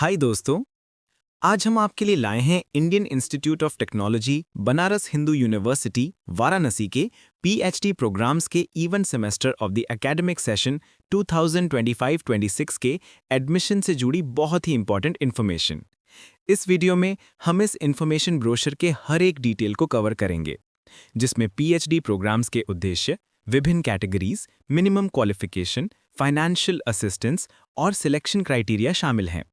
हाय दोस्तों, आज हम आपके लिए लाए हैं Indian institute of technology Banaras Hindu university Varanasi के पीएचडी प्रोग्राम्स के even semester of the academic session 2025-26 के एडमिशन से जुड़ी बहुत ही इंपॉर्टेंट इन्फॉर्मेशन। इस वीडियो में हम इस इन्फॉर्मेशन ब्रोशर के हर एक डिटेल को कवर करेंगे, जिसमें पीएचडी प्रोग्राम्स के उद्देश्य, विभिन्न categories, minimum qualification, financial assistance और सिलेक्शन क्राइटेरिया शामिल हैं।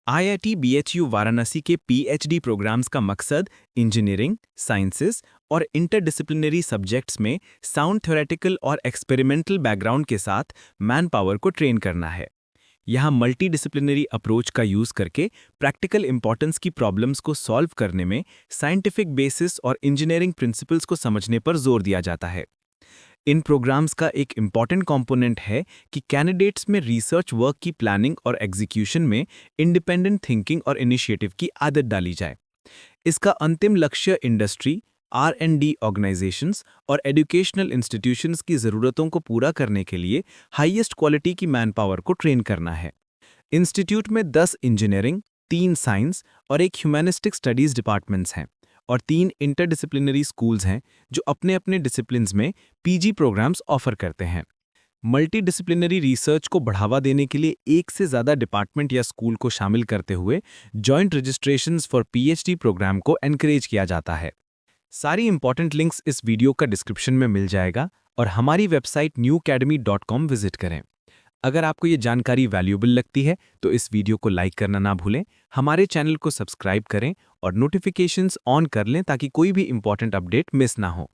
आईआईटी बीएचयू वाराणसी के पीएचडी प्रोग्राम्स का मकसद इंजीनियरिंग, साइंसेज और इंटरडिसिप्लिनरी सब्जेक्ट्स में साउंड थ्योरेटिकल और एक्सपेरिमेंटल बैकग्राउंड के साथ मैन पावर को ट्रेन करना है। यहाँ मल्टी डिसिप्लिनरी अप्रोच का यूज करके प्रैक्टिकल इंपॉर्टेंस की प्रॉब्लम्स को सॉल्व करने में साइंटिफिक बेसिस और इंजीनियरिंग प्रिंसिपल्स को समझने पर जोर दिया जाता है। इन प्रोग्राम्स का एक इम्पॉर्टेंट कंपोनेंट है कि कैंडिडेट्स में रिसर्च वर्क की प्लानिंग और एग्जीक्यूशन में इंडिपेंडेंट थिंकिंग और इनिशिएटिव की आदत डाली जाए। इसका अंतिम लक्ष्य इंडस्ट्री, R&D ऑर्गेनाइजेशंस और एजुकेशनल इंस्टीट्यूशंस की ज़रूरतों को पूरा करने के लिए हाईएस्ट क्वालिटी की मैन पावर को ट्रेन करना है। इंस्टीट्यूट में 10 इंजीनियरिंग, 3 साइंस और एक ह्यूमैनिस्टिक स्टडीज़ डिपार्टमेंट्स हैं और 3 इंटरडिसिप्लिनरी स्कूल्स हैं जो अपने अपने डिसिप्लिन्स में पीजी प्रोग्राम्स ऑफर करते हैं। मल्टी डिसिप्लिनरी रिसर्च को बढ़ावा देने के लिए एक से ज़्यादा डिपार्टमेंट या स्कूल को शामिल करते हुए joint registrations for PhD program को एनकरेज किया जाता है। सारी इंपॉर्टेंट लिंक्स इस वीडियो का डिस्क्रिप्शन में मिल जाएगा और हमारी वेबसाइट newacademy.com विजिट करें। अगर आपको ये जानकारी वैल्यूएबल लगती है तो इस वीडियो को लाइक करना ना भूलें, हमारे चैनल को सब्सक्राइब करें और नोटिफिकेशंस ऑन कर लें ताकि कोई भी इंपॉर्टेंट अपडेट मिस ना हो।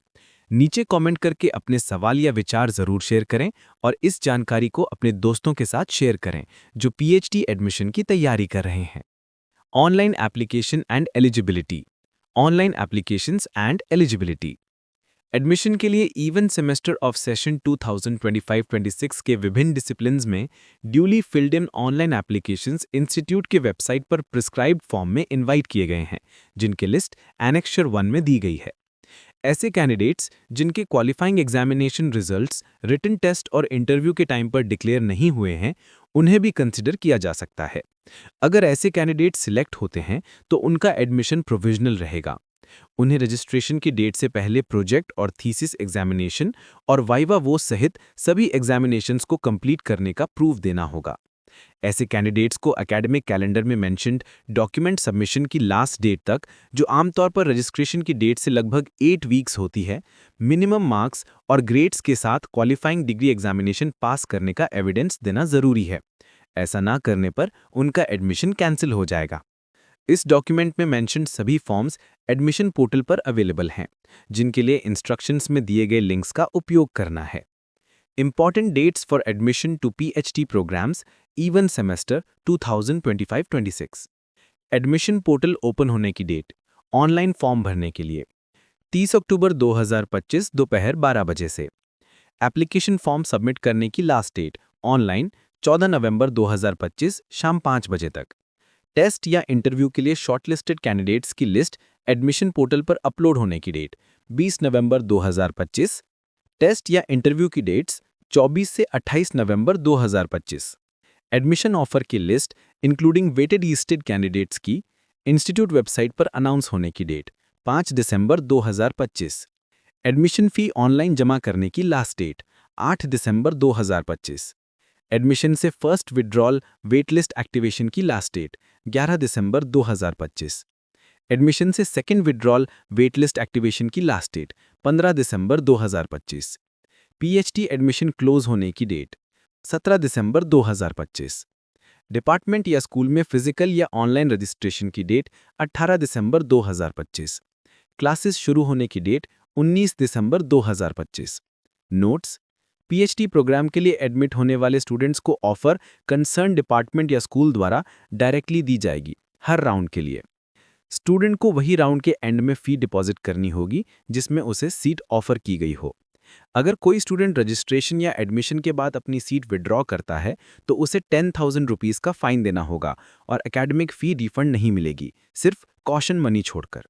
नीचे कमेंट करके अपने सवाल या विचार ज़रूर शेयर करें और इस जानकारी को अपने दोस्तों के साथ शेयर करें जो पीएचडी एडमिशन की तैयारी कर रहे हैं। Online application and eligibility. Online applications and eligibility. Admission के लिए इवन सेमेस्टर ऑफ सेशन 2025-26 के विभिन्न डिसिप्लिन्स में duly filled in online applications institute के वेबसाइट पर प्रिस्क्राइब्ड फॉर्म में इनवाइट किए गए हैं, जिनकी लिस्ट एनेक्सर 1 में दी गई है। ऐसे कैंडिडेट्स जिनके qualifying examination results written test और इंटरव्यू के टाइम पर डिक्लेयर नहीं हुए हैं, उन्हें भी कंसिडर किया जा सकता है। अगर ऐसे कैंडिडेट सिलेक्ट होते हैं तो उनका एडमिशन प्रोविजनल रहेगा। उन्हें रजिस्ट्रेशन की डेट से पहले प्रोजेक्ट और थीसिस एग्जामिनेशन और वाइवा वोस सहित सभी एग्जामिनेशंस को कंप्लीट करने का प्रूफ देना होगा। ऐसे कैंडिडेट्स को एकेडमिक कैलेंडर में मेंशन्ड डॉक्यूमेंट सबमिशन की लास्ट डेट तक, जो आमतौर पर रजिस्ट्रेशन की डेट से लगभग 8 वीक्स होती है, मिनिमम मार्क्स और ग्रेड्स के साथ क्वालिफाइंग डिग्री एग्जामिनेशन पास करने का एविडेंस देना जरूरी है। ऐसा ना करने पर उनका एडमिशन कैंसिल हो जाएगा। इस डॉक्यूमेंट में मेंशन्ड सभी फॉर्म्स एडमिशन पोर्टल पर अवेलेबल हैं, जिनके लिए इंस्ट्रक्शंस में दिए गए लिंक्स का उपयोग करना है। Important dates for admission to PhD programs even semester 2025-26। Admission portal open होने की डेट, ऑनलाइन फॉर्म भरने के लिए 30 अक्टूबर 2025 दोपहर 12 बजे से। एप्लीकेशन फॉर्म सबमिट करने की लास्ट डेट, ऑनलाइन 14 नवंबर 2025 शाम 5 बजे तक। टेस्ट या इंटरव्यू के लिए शॉर्टलिस्टेड कैंडिडेट्स की लिस्ट एडमिशन पोर्टल पर अपलोड होने की डेट 20 नवंबर 2025। टेस्ट या इंटरव्यू की डेट्स 24 से 28 नवंबर 2025। एडमिशन ऑफर की list including waited listed candidates की इंस्टीट्यूट वेबसाइट पर अनाउंस होने की डेट 5 दिसंबर 2025। एडमिशन फी ऑनलाइन जमा करने की लास्ट डेट 8 दिसंबर 2025। एडमिशन से फर्स्ट विड्रॉल वेटलिस्ट एक्टिवेशन की लास्ट डेट 11 दिसंबर 2025। एडमिशन से सेकेंड विड्रॉल वेटलिस्ट एक्टिवेशन की लास्ट डेट 15 दिसंबर 2025। पीएचडी एडमिशन क्लोज होने की डेट 17 दिसंबर 2025। डिपार्टमेंट या स्कूल में फिजिकल या ऑनलाइन रजिस्ट्रेशन की डेट 18 दिसंबर 2025। क्लासेस शुरू होने की डेट 19 दिसंबर 2025। नोट्स: पीएचडी प्रोग्राम के लिए एडमिट होने वाले स्टूडेंट्स को ऑफर कंसर्न डिपार्टमेंट या स्कूल द्वारा डायरेक्टली दी जाएगी हर राउंड के लिए। स्टूडेंट को वही राउंड के एंड में फी डिपॉजिट करनी होगी जिसमें उसे सीट ऑफर की गई हो। अगर कोई स्टूडेंट रजिस्ट्रेशन या एडमिशन के बाद अपनी सीट विड्रॉ करता है तो उसे 10,000 रुपीज़ का फाइन देना होगा और एकेडमिक फ़ी रिफंड नहीं मिलेगी, सिर्फ कॉशन मनी छोड़कर।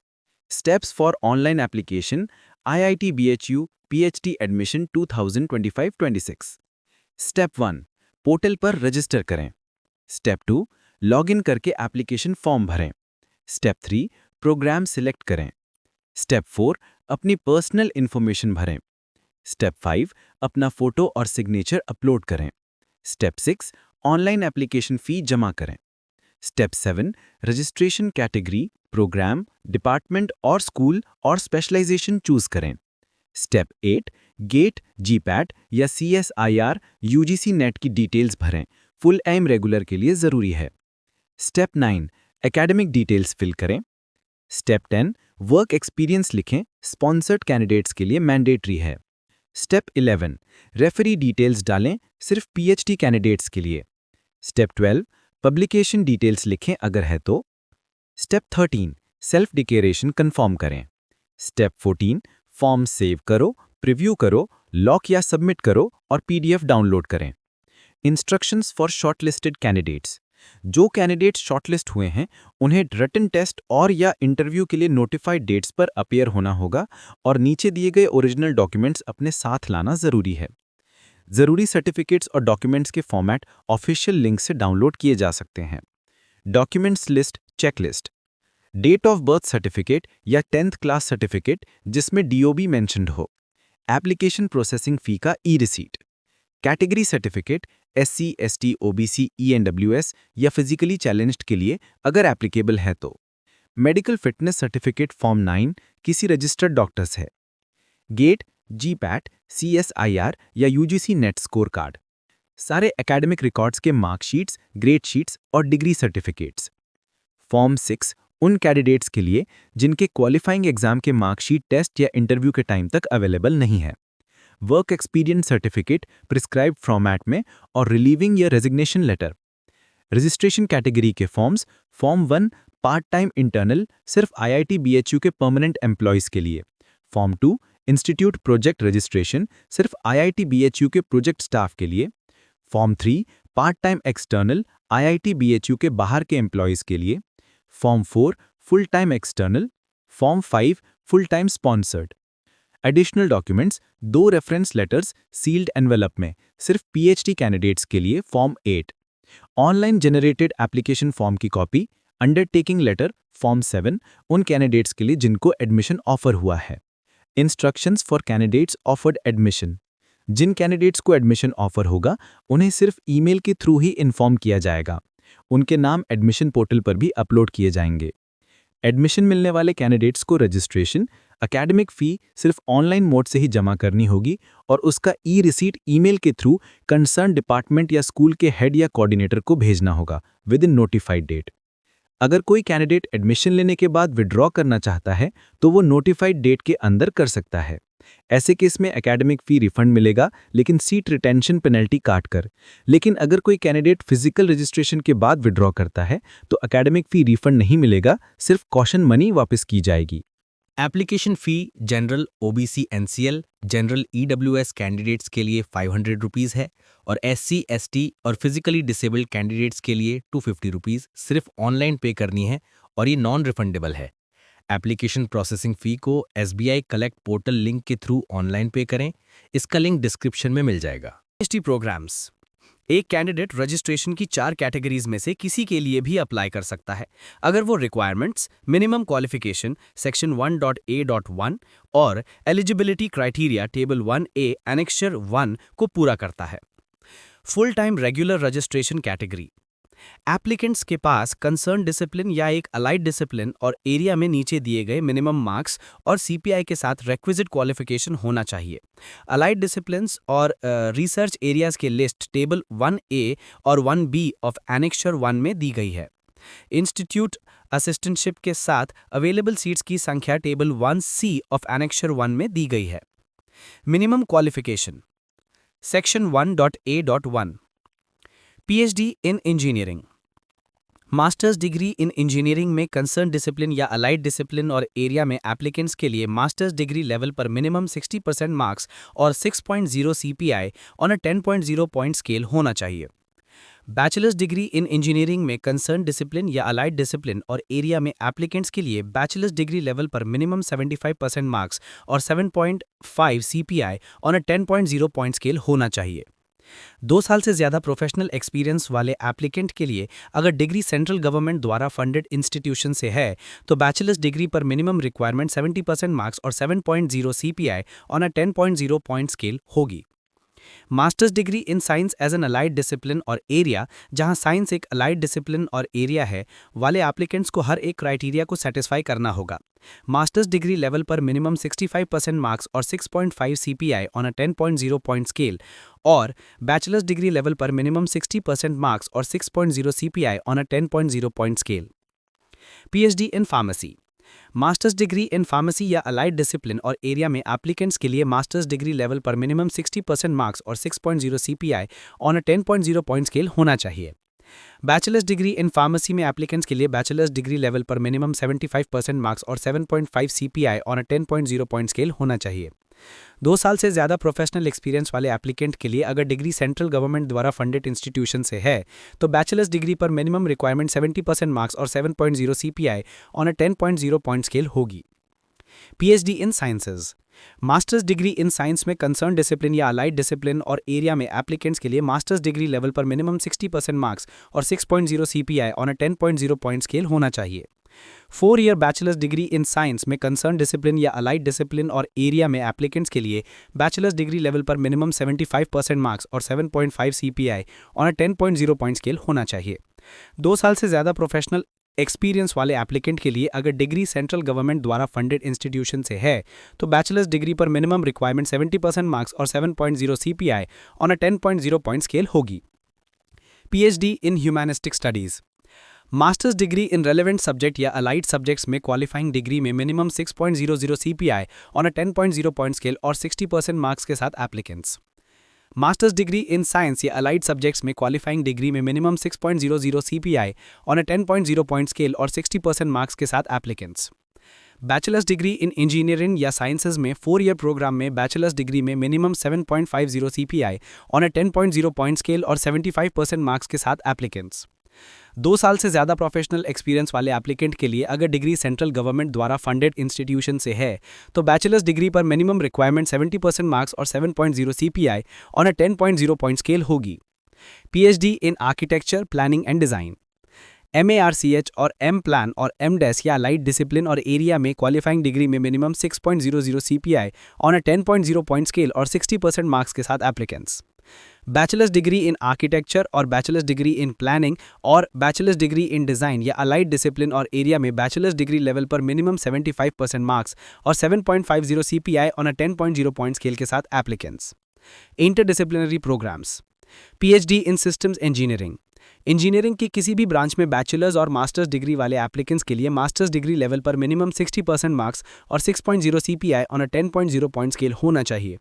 Steps for online application IIT BHU PhD admission 2025-26। Step 1, portal पर रजिस्टर करें। स्टेप 2, लॉगिन करके एप्लीकेशन फॉर्म भरें। स्टेप 3, प्रोग्राम सिलेक्ट करें। स्टेप 4, अपनी पर्सनल इन्फॉर्मेशन भरें। स्टेप 5, अपना फोटो और सिग्नेचर अपलोड करें। स्टेप 6, ऑनलाइन एप्लीकेशन फ़ी जमा करें। Step 7, registration category, programme, department और स्कूल और स्पेशलाइजेशन चूज करें। स्टेप 8, गेट, जीपैट या CSIR UGC नेट की डिटेल्स भरें। फुल एम रेगुलर के लिए ज़रूरी है। स्टेप 9, एकेडमिक डिटेल्स फिल करें। स्टेप 10, वर्क एक्सपीरियंस लिखें, स्पॉन्सर्ड कैंडिडेट्स के लिए मैंडेटरी है। स्टेप 11, रेफरी डिटेल्स डालें, सिर्फ PhD कैंडिडेट्स के लिए। स्टेप 12, पब्लिकेशन डिटेल्स लिखें अगर है तो। स्टेप 13, सेल्फ डिक्लेरेशन कंफर्म करें। स्टेप 14, फॉर्म सेव करो, प्रीव्यू करो, लॉक या सबमिट करो और PDF डाउनलोड करें। Instructions for shortlisted candidates. जो कैंडिडेट्स शॉर्टलिस्ट हुए हैं उन्हें रिटन टेस्ट और या इंटरव्यू के लिए नोटिफाइड डेट्स पर अपीयर होना होगा और नीचे दिए गए ओरिजिनल डॉक्यूमेंट्स अपने साथ लाना ज़रूरी है। ज़रूरी सर्टिफिकेट्स और डॉक्यूमेंट्स के फॉर्मेट ऑफिशियल लिंक से डाउनलोड किए जा सकते हैं। Documents list, checklist, date of birth certificate या 10th क्लास सर्टिफिकेट जिसमें DOB मेंशन्ड हो। एप्लीकेशन प्रोसेसिंग फ़ी का e receipt. Category certificate SC, ST, OBC, ENWS या फिजिकली चैलेंज्ड के लिए अगर एप्लीकेबल है तो। मेडिकल फिटनेस सर्टिफिकेट फॉर्म 9 किसी रजिस्टर्ड डॉक्टर से। गेट, GPAT, CSIR या UGC नेट स्कोर कार्ड। सारे एकेडमिक रिकॉर्ड्स के मार्कशीट्स, ग्रेड शीट्स और डिग्री सर्टिफिकेट्स। फॉर्म 6 उन कैंडिडेट्स के लिए जिनके क्वालिफाइंग एग्जाम के मार्कशीट टेस्ट या इंटरव्यू के टाइम तक अवेलेबल नहीं है। Work experience certificate prescribed format में और रिलीविंग या रेजिग्नेशन लेटर। रजिस्ट्रेशन कैटेगरी के forms, form 1 part time internal सिर्फ IIT BHU के परमानेंट एम्प्लॉयज़ के लिए। फॉर्म 2 इंस्टीट्यूट प्रोजेक्ट रजिस्ट्रेशन सिर्फ IIT BHU के प्रोजेक्ट स्टाफ के लिए। Form 3 part time external IIT BHU के बाहर के एम्प्लॉयज़ के लिए। Form 4 full time external. Form 5 full time sponsored. Additional documents, 2 reference letters sealed envelope में सिर्फ PhD कैंडिडेट्स के लिए। Form 8 online generated application form की कॉपी। अंडरटेकिंग लेटर फॉर्म 7 उन कैंडिडेट्स के लिए जिनको एडमिशन ऑफर हुआ है। Instructions for candidates offered admission. जिन कैंडिडेट्स को एडमिशन ऑफर होगा उन्हें सिर्फ ईमेल के थ्रू ही इन्फॉर्म किया जाएगा। उनके नाम एडमिशन पोर्टल पर भी अपलोड किए जाएंगे। एडमिशन मिलने वाले कैंडिडेट्स को रजिस्ट्रेशन, एकेडमिक फ़ी सिर्फ ऑनलाइन मोड से ही जमा करनी होगी और उसका ई-रिसीट ईमेल के थ्रू कंसर्न डिपार्टमेंट या स्कूल के हेड या कोऑर्डिनेटर को भेजना होगा विद इन नोटिफाइड डेट। अगर कोई कैंडिडेट एडमिशन लेने के बाद विड्रॉ करना चाहता है तो वो नोटिफाइड डेट के अंदर कर सकता है। ऐसे केस में एकेडमिक फ़ी रिफंड मिलेगा लेकिन सीट रिटेंशन पेनल्टी काट कर। लेकिन अगर कोई कैंडिडेट फिजिकल रजिस्ट्रेशन के बाद विड्रॉ करता है तो एकेडमिक फ़ी रिफंड नहीं मिलेगा, सिर्फ कॉशन मनी वापस की जाएगी। Application fee general OBC NCL, general EWS candidates के लिए 500 रुपीज़ है और SC, ST और फिजिकली डिसेबल्ड कैंडिडेट्स के लिए 250 रुपीज़ सिर्फ ऑनलाइन पे करनी है और ये नॉन रिफंडेबल है। एप्लीकेशन प्रोसेसिंग फ़ी को SBI कलेक्ट पोर्टल लिंक के थ्रू ऑनलाइन पे करें। इसका लिंक डिस्क्रिप्शन में मिल जाएगा। PhD programmes. एक कैंडिडेट रजिस्ट्रेशन की 4 कैटेगरीज में से किसी के लिए भी अप्लाई कर सकता है अगर वो requirements, minimum qualification section 1.A.1 और eligibility criteria table 1A annexure 1 को पूरा करता है। Full time regular registration category. Applicants के पास कंसर्न डिसिप्लिन या एक अलाइड डिसिप्लिन और एरिया में नीचे दिए गए मिनिमम मार्क्स और CPI के साथ रिक्विजिट क्वालिफिकेशन होना चाहिए। अलाइड डिसिप्लिन्स और रिसर्च एरियाज के लिस्ट टेबल 1A और 1B ऑफ एनेक्सचर 1 में दी गई है। इंस्टीट्यूट असिस्टेंटशिप के साथ अवेलेबल सीट्स की संख्या टेबल 1C ऑफ एनेक्सचर 1 में दी गई है। Minimum qualification section 1.A.1 PhD in engineering. Masters degree in engineering में कंसर्न डिसिप्लिन या अलाइड डिसिप्लिन और एरिया में एप्लीकेंट्स के लिए मास्टर्स डिग्री लेवल पर मिनिमम 60% मार्क्स और 6.0 CPI on a 10.0 point scale होना चाहिए। बैचलर्स डिग्री इन इंजीनियरिंग में कंसर्न डिसिप्लिन या अलाइड डिसिप्लिन और एरिया में एप्लीकेंट्स के लिए बैचलर्स डिग्री लेवल पर मिनिमम 75% मार्क्स और 7.5 CPI on a 10.0 point scale होना चाहिए। 2 साल से ज़्यादा प्रोफेशनल एक्सपीरियंस वाले एप्लीकेंट के लिए अगर डिग्री सेंट्रल गवर्नमेंट द्वारा फंडेड इंस्टीट्यूशन से है तो बैचलर्स डिग्री पर मिनिमम रिक्वायरमेंट 70% मार्क्स और 7.0 CPI on a 10.0 point scale होगी। Masters degree in science as an allied discipline और एरिया, जहां साइंस एक अलाइड डिसिप्लिन और एरिया है, वाले एप्लीकेंट्स को हर एक क्राइटेरिया को सेटिस्फाई करना होगा। मास्टर्स डिग्री लेवल पर मिनिमम 65% मार्क्स और 6.5 CPI on a 10.0 point scale और बैचलर्स डिग्री लेवल पर मिनिमम 60% मार्क्स और 6.0 CPI on a 10.0 point scale. PhD in pharmacy. Masters degree in pharmacy या अलाइड डिसिप्लिन और एरिया में एप्लीकेंट्स के लिए मास्टर्स डिग्री लेवल पर मिनिमम 60% मार्क्स और 6.0 CPI on a 10.0 point scale होना चाहिए। बैचलर्स डिग्री इन फार्मेसी में एप्लीकेंट्स के लिए बैचलर्स डिग्री लेवल पर मिनिमम 75% मार्क्स और 7.5 CPI on a 10.0 point scale होना चाहिए। 2 साल से ज़्यादा प्रोफेशनल एक्सपीरियंस वाले एप्लीकेंट के लिए अगर डिग्री सेंट्रल गवर्नमेंट द्वारा फंडेड इंस्टीट्यूशन से है तो बैचलर्स डिग्री पर मिनिमम रिक्वायरमेंट 70% मार्क्स और 7.0 CPI on a 10.0 point scale होगी। PhD in sciences. Masters degree in science में कंसर्न डिसिप्लिन या अलाइड डिसिप्लिन और एरिया में एप्लीकेंट्स के लिए मास्टर्स डिग्री लेवल पर मिनिमम 60% मार्क्स और 6.0 CPI on a 10.0 point scale होना चाहिए। 4 year bachelors degree in science में कंसर्न डिसिप्लिन या अलाइड डिसिप्लिन और एरिया में एप्लीकेंट्स के लिए बैचलर्स डिग्री लेवल पर मिनिमम 75% मार्क्स और 7.5 CPI on a 10.0 point scale होना चाहिए। 2 साल से ज़्यादा प्रोफेशनल एक्सपीरियंस वाले एप्लीकेंट के लिए अगर डिग्री सेंट्रल गवर्नमेंट द्वारा फंडेड इंस्टीट्यूशन से है तो बैचलर्स डिग्री पर मिनिमम रिक्वायरमेंट 70% मार्क्स और 7.0 CPI on a 10.0 point scale होगी। PhD in humanistic studies. Masters degree in relevant subject या अलाइड सब्जेक्ट्स में क्वालिफाइंग डिग्री में minimum 6.00 CPI on a 10.0 point scale और 60% मार्क्स के साथ applicants. Masters degree in science या allied subjects में qualifying degree में minimum 6.00 CPI on a 10.0 point scale और 60% मार्क्स के साथ applicants. Bachelors degree in engineering या साइंसेज में 4 ईयर प्रोग्राम में बैचलर्स डिग्री में minimum 7.50 CPI on a 10.0 point scale और 75% मार्क्स के साथ एप्लीकेंट्स। 2 साल से ज़्यादा प्रोफेशनल एक्सपीरियंस वाले एप्लीकेंट के लिए अगर डिग्री सेंट्रल गवर्नमेंट द्वारा फंडेड इंस्टीट्यूशन से है तो बैचलर्स डिग्री पर मिनिमम रिक्वायरमेंट 70% मार्क्स और 7.0 CPI on a 10.0 point scale होगी। PhD in architecture, planning and design. MARCH और M प्लान और MDES या अलाइड डिसिप्लिन और एरिया में क्वालिफाइंग डिग्री में minimum 6.00 CPI on a 10.0 point scale और 60% मार्क्स के साथ applicants. Bachelors degree in architecture और बैचलर्स डिग्री इन प्लानिंग और बैचलर्स डिग्री इन डिज़ाइन या अलाइड डिसिप्लिन और एरिया में बैचलर्स डिग्री लेवल पर मिनिमम 75% मार्क्स और 7.50 CPI on a 10.0 point scale के साथ applicants. Interdisciplinary programmes. PhD in systems engineering. Engineering की किसी भी ब्रांच में बैचलर्स और मास्टर्स डिग्री वाले एप्लीकेंट्स के लिए मास्टर्स डिग्री लेवल पर मिनिमम 60% मार्क्स और 6.0 CPI on a 10.0 point scale होना चाहिए।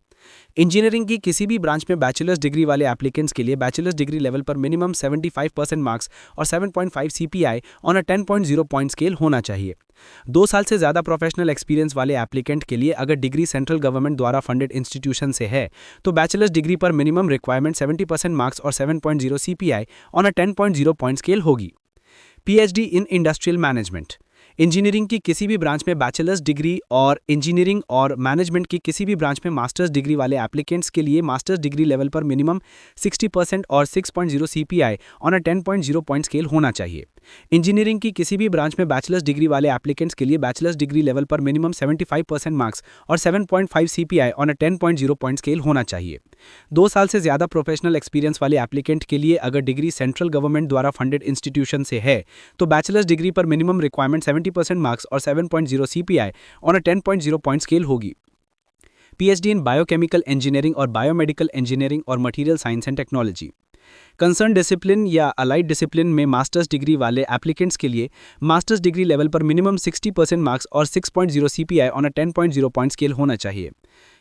इंजीनियरिंग की किसी भी ब्रांच में बैचलर्स डिग्री वाले एप्लीकेंट्स के लिए बैचलर्स डिग्री लेवल पर मिनिमम 75% मार्क्स और 7.5 CPI on a 10.0 point scale होना चाहिए। 2 साल से ज़्यादा प्रोफेशनल एक्सपीरियंस वाले एप्लीकेंट के लिए अगर डिग्री सेंट्रल गवर्नमेंट द्वारा फंडेड इंस्टीट्यूशन से है तो बैचलर्स डिग्री पर मिनिमम रिक्वायरमेंट 70% मार्क्स और 7.0 CPI on a 10.0 point scale होगी। PhD in industrial management. Engineering की किसी भी ब्रांच में बैचलर्स डिग्री और इंजीनियरिंग और मैनेजमेंट की किसी भी ब्रांच में मास्टर्स डिग्री वाले एप्लीकेंट्स के लिए मास्टर्स डिग्री लेवल पर मिनिमम 60% और 6.0 CPI on a 10.0 point scale होना चाहिए। इंजीनियरिंग की किसी भी ब्रांच में बैचलर्स डिग्री वाले एप्लीकेंट्स के लिए बैचलर्स डिग्री लेवल पर मिनिमम 75% मार्क्स और 7.5 CPI on a 10.0 point scale होना चाहिए। 2 साल से ज़्यादा प्रोफेशनल एक्सपीरियंस वाले एप्लीकेंट के लिए अगर डिग्री सेंट्रल गवर्नमेंट द्वारा फंडेड इंस्टीट्यूशन से है तो बैचलर्स डिग्री पर मिनिमम रिक्वायरमेंट 70% मार्क्स और 7.0 CPI on a 10.0 point scale होगी। पीएचडी इन बायोकेमिकल इंजीनियरिंग और बायोमेडिकल इंजीनियरिंग और material science and technology. Concern discipline या अलाइड डिसिप्लिन में मास्टर्स डिग्री वाले एप्लीकेंट्स के लिए मास्टर्स डिग्री लेवल पर मिनिमम 60% मार्क्स और 6.0 CPI on a 10.0 point scale होना चाहिए।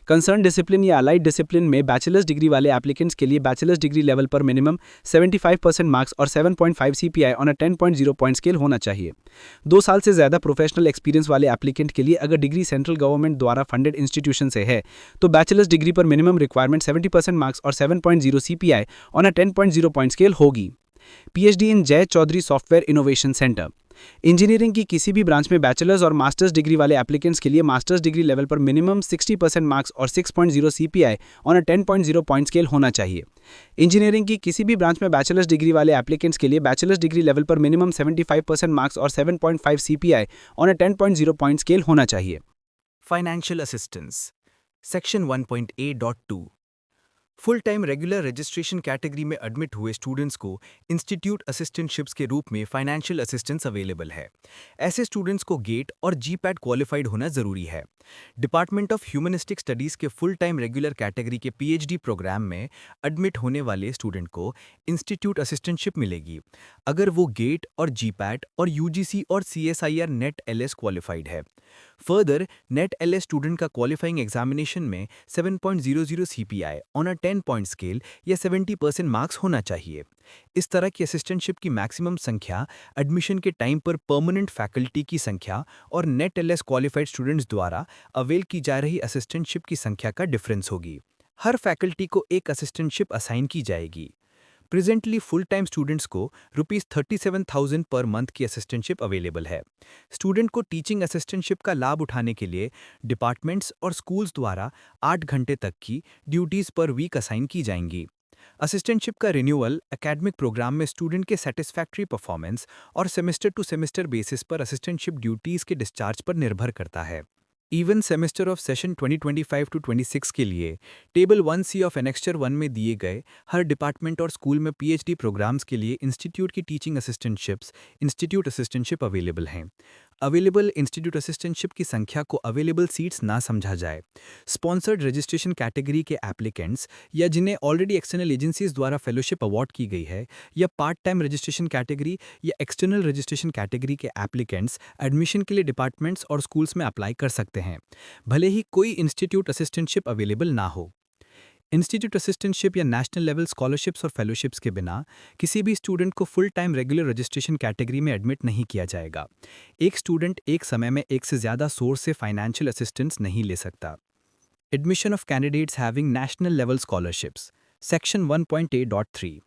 कंसर्न डिसिप्लिन या अलाइड डिसिप्लिन में बैचलर्स डिग्री वाले एप्लीकेंट्स के लिए बैचलर्स डिग्री लेवल पर मिनिमम 75% मार्क्स और 7.5 CPI on a 10.0 point scale होना चाहिए। 2 साल से ज़्यादा प्रोफेशनल एक्सपीरियंस वाले एप्लीकेंट के लिए अगर डिग्री सेंट्रल गवर्नमेंट द्वारा फंडेड इंस्टीट्यूशन से है तो बैचलर्स डिग्री पर मिनिमम रिक्वायरमेंट 70% मार्क्स और 7.0 CPI on a 10.0 point scale होगी। PhD in Jay Chaudhry software innovation centre. Engineering की किसी भी ब्रांच में बैचलर्स और मास्टर्स डिग्री वाले एप्लीकेंट्स के लिए मास्टर्स डिग्री लेवल पर मिनिमम 60% मार्क्स और 6.0 CPI on a 10.0 point scale होना चाहिए। इंजीनियरिंग की किसी भी ब्रांच में बैचलर्स डिग्री वाले एप्लीकेंट्स के लिए बैचलर्स डिग्री लेवल पर मिनिमम 75% मार्क्स और 7.5 CPI on a 10.0 point scale होना चाहिए। Financial assistance. Section 1.A.2. Full time regular registration category में एडमिट हुए स्टूडेंट्स को इंस्टीट्यूट असिस्टेंटशिप्स के रूप में फाइनेंशियल असिस्टेंस अवेलेबल है। ऐसे स्टूडेंट्स को गेट और जीपैट क्वालिफाइड होना जरूरी है। डिपार्टमेंट ऑफ ह्यूमनिस्टिक स्टडीज के फुल टाइम रेगुलर कैटेगरी के पीएचडी प्रोग्राम में एडमिट होने वाले स्टूडेंट को इंस्टीट्यूट असिस्टेंटशिप मिलेगी अगर वो गेट और जीपैट और यूजीसी और सीएसआईआर नेट एलएस क्वालिफाइड है। फर्दर, नेट एलएस स्टूडेंट का क्वालिफाइंग एग्जामिनेशन में 7.00 CPI on a 10 point scale या 70% मार्क्स होना चाहिए। इस तरह की असिस्टेंटशिप की मैक्सिमम संख्या एडमिशन के टाइम पर परमानेंट फैकल्टी की संख्या और नेट एलएस क्वालिफाइड स्टूडेंट्स द्वारा अवेल की जा रही असिस्टेंटशिप की संख्या का डिफरेंस होगी। हर फैकल्टी को एक असिस्टेंटशिप असाइन की जाएगी। प्रेजेंटली फुल टाइम स्टूडेंट्स को ₹37,000 पर मंथ की असिस्टेंटशिप अवेलेबल है। स्टूडेंट को टीचिंग असिस्टेंटशिप का लाभ उठाने के लिए डिपार्टमेंट्स और स्कूल्स द्वारा 8 घंटे तक की ड्यूटीज पर वीक असाइन की जाएंगी। असिस्टेंटशिप का रिन्यूअल एकेडमिक प्रोग्राम में स्टूडेंट के सेटिस्फैक्ट्री परफॉर्मेंस और सेमेस्टर टू सेमेस्टर बेसिस पर असिस्टेंटशिप ड्यूटीज के डिस्चार्ज पर निर्भर करता है। इवन सेमेस्टर ऑफ सेशन 2025-26 के लिए टेबल 1C ऑफ एनेक्स्चर 1 में दिए गए हर डिपार्टमेंट और स्कूल में पीएचडी प्रोग्राम्स के लिए इंस्टीट्यूट की टीचिंग असिस्टेंटशिप्स इंस्टीट्यूट असिस्टेंटशिप अवेलेबल हैं। अवेलेबल इंस्टीट्यूट असिस्टेंटशिप की संख्या को अवेलेबल सीट्स ना समझा जाए। स्पॉन्सर्ड रजिस्ट्रेशन कैटेगरी के एप्लीकेंट्स या जिन्हें ऑलरेडी एक्सटर्नल एजेंसीज द्वारा फेलोशिप अवार्ड की गई है या पार्ट टाइम रजिस्ट्रेशन कैटेगरी या एक्सटर्नल रजिस्ट्रेशन कैटेगरी के एप्लीकेंट्स एडमिशन के लिए डिपार्टमेंट्स और स्कूल्स में अप्लाई कर सकते हैं, भले ही कोई इंस्टीट्यूट असिस्टेंटशिप अवेलेबल ना हो। इंस्टीट्यूट असिस्टेंटशिप या नेशनल लेवल स्कॉलरशिप्स और फेलोशिप्स के बिना किसी भी स्टूडेंट को full time regular registration category में एडमिट नहीं किया जाएगा। एक स्टूडेंट एक समय में एक से ज़्यादा सोर्स से फाइनेंशियल असिस्टेंस नहीं ले सकता। Admission of candidates having national level scholarships. Section 1.A.3।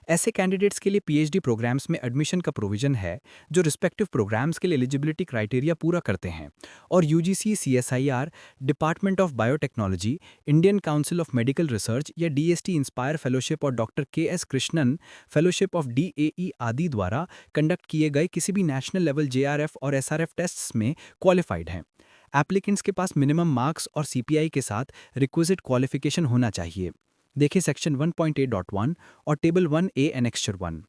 ऐसे कैंडिडेट्स के लिए पीएचडी प्रोग्राम्स में एडमिशन का प्रोविजन है जो रिस्पेक्टिव प्रोग्राम्स के लिए एलिजिबिलिटी क्राइटेरिया पूरा करते हैं और UGC, CSIR, department of biotechnology, Indian council of medical research या डीएसटी इंस्पायर फेलोशिप और doctor KS. Krishnan fellowship of DAE आदि द्वारा कंडक्ट किए गए किसी भी नेशनल लेवल जेआरएफ और एसआरएफ टेस्ट्स में क्वालिफाइड हैं। एप्लीकेंट्स के पास मिनिमम मार्क्स और सीपीआई के साथ रिक्विजिट क्वालिफिकेशन होना चाहिए। देखिए सेक्शन 1.A.1 और टेबल 1A एनेक्स्चर 1।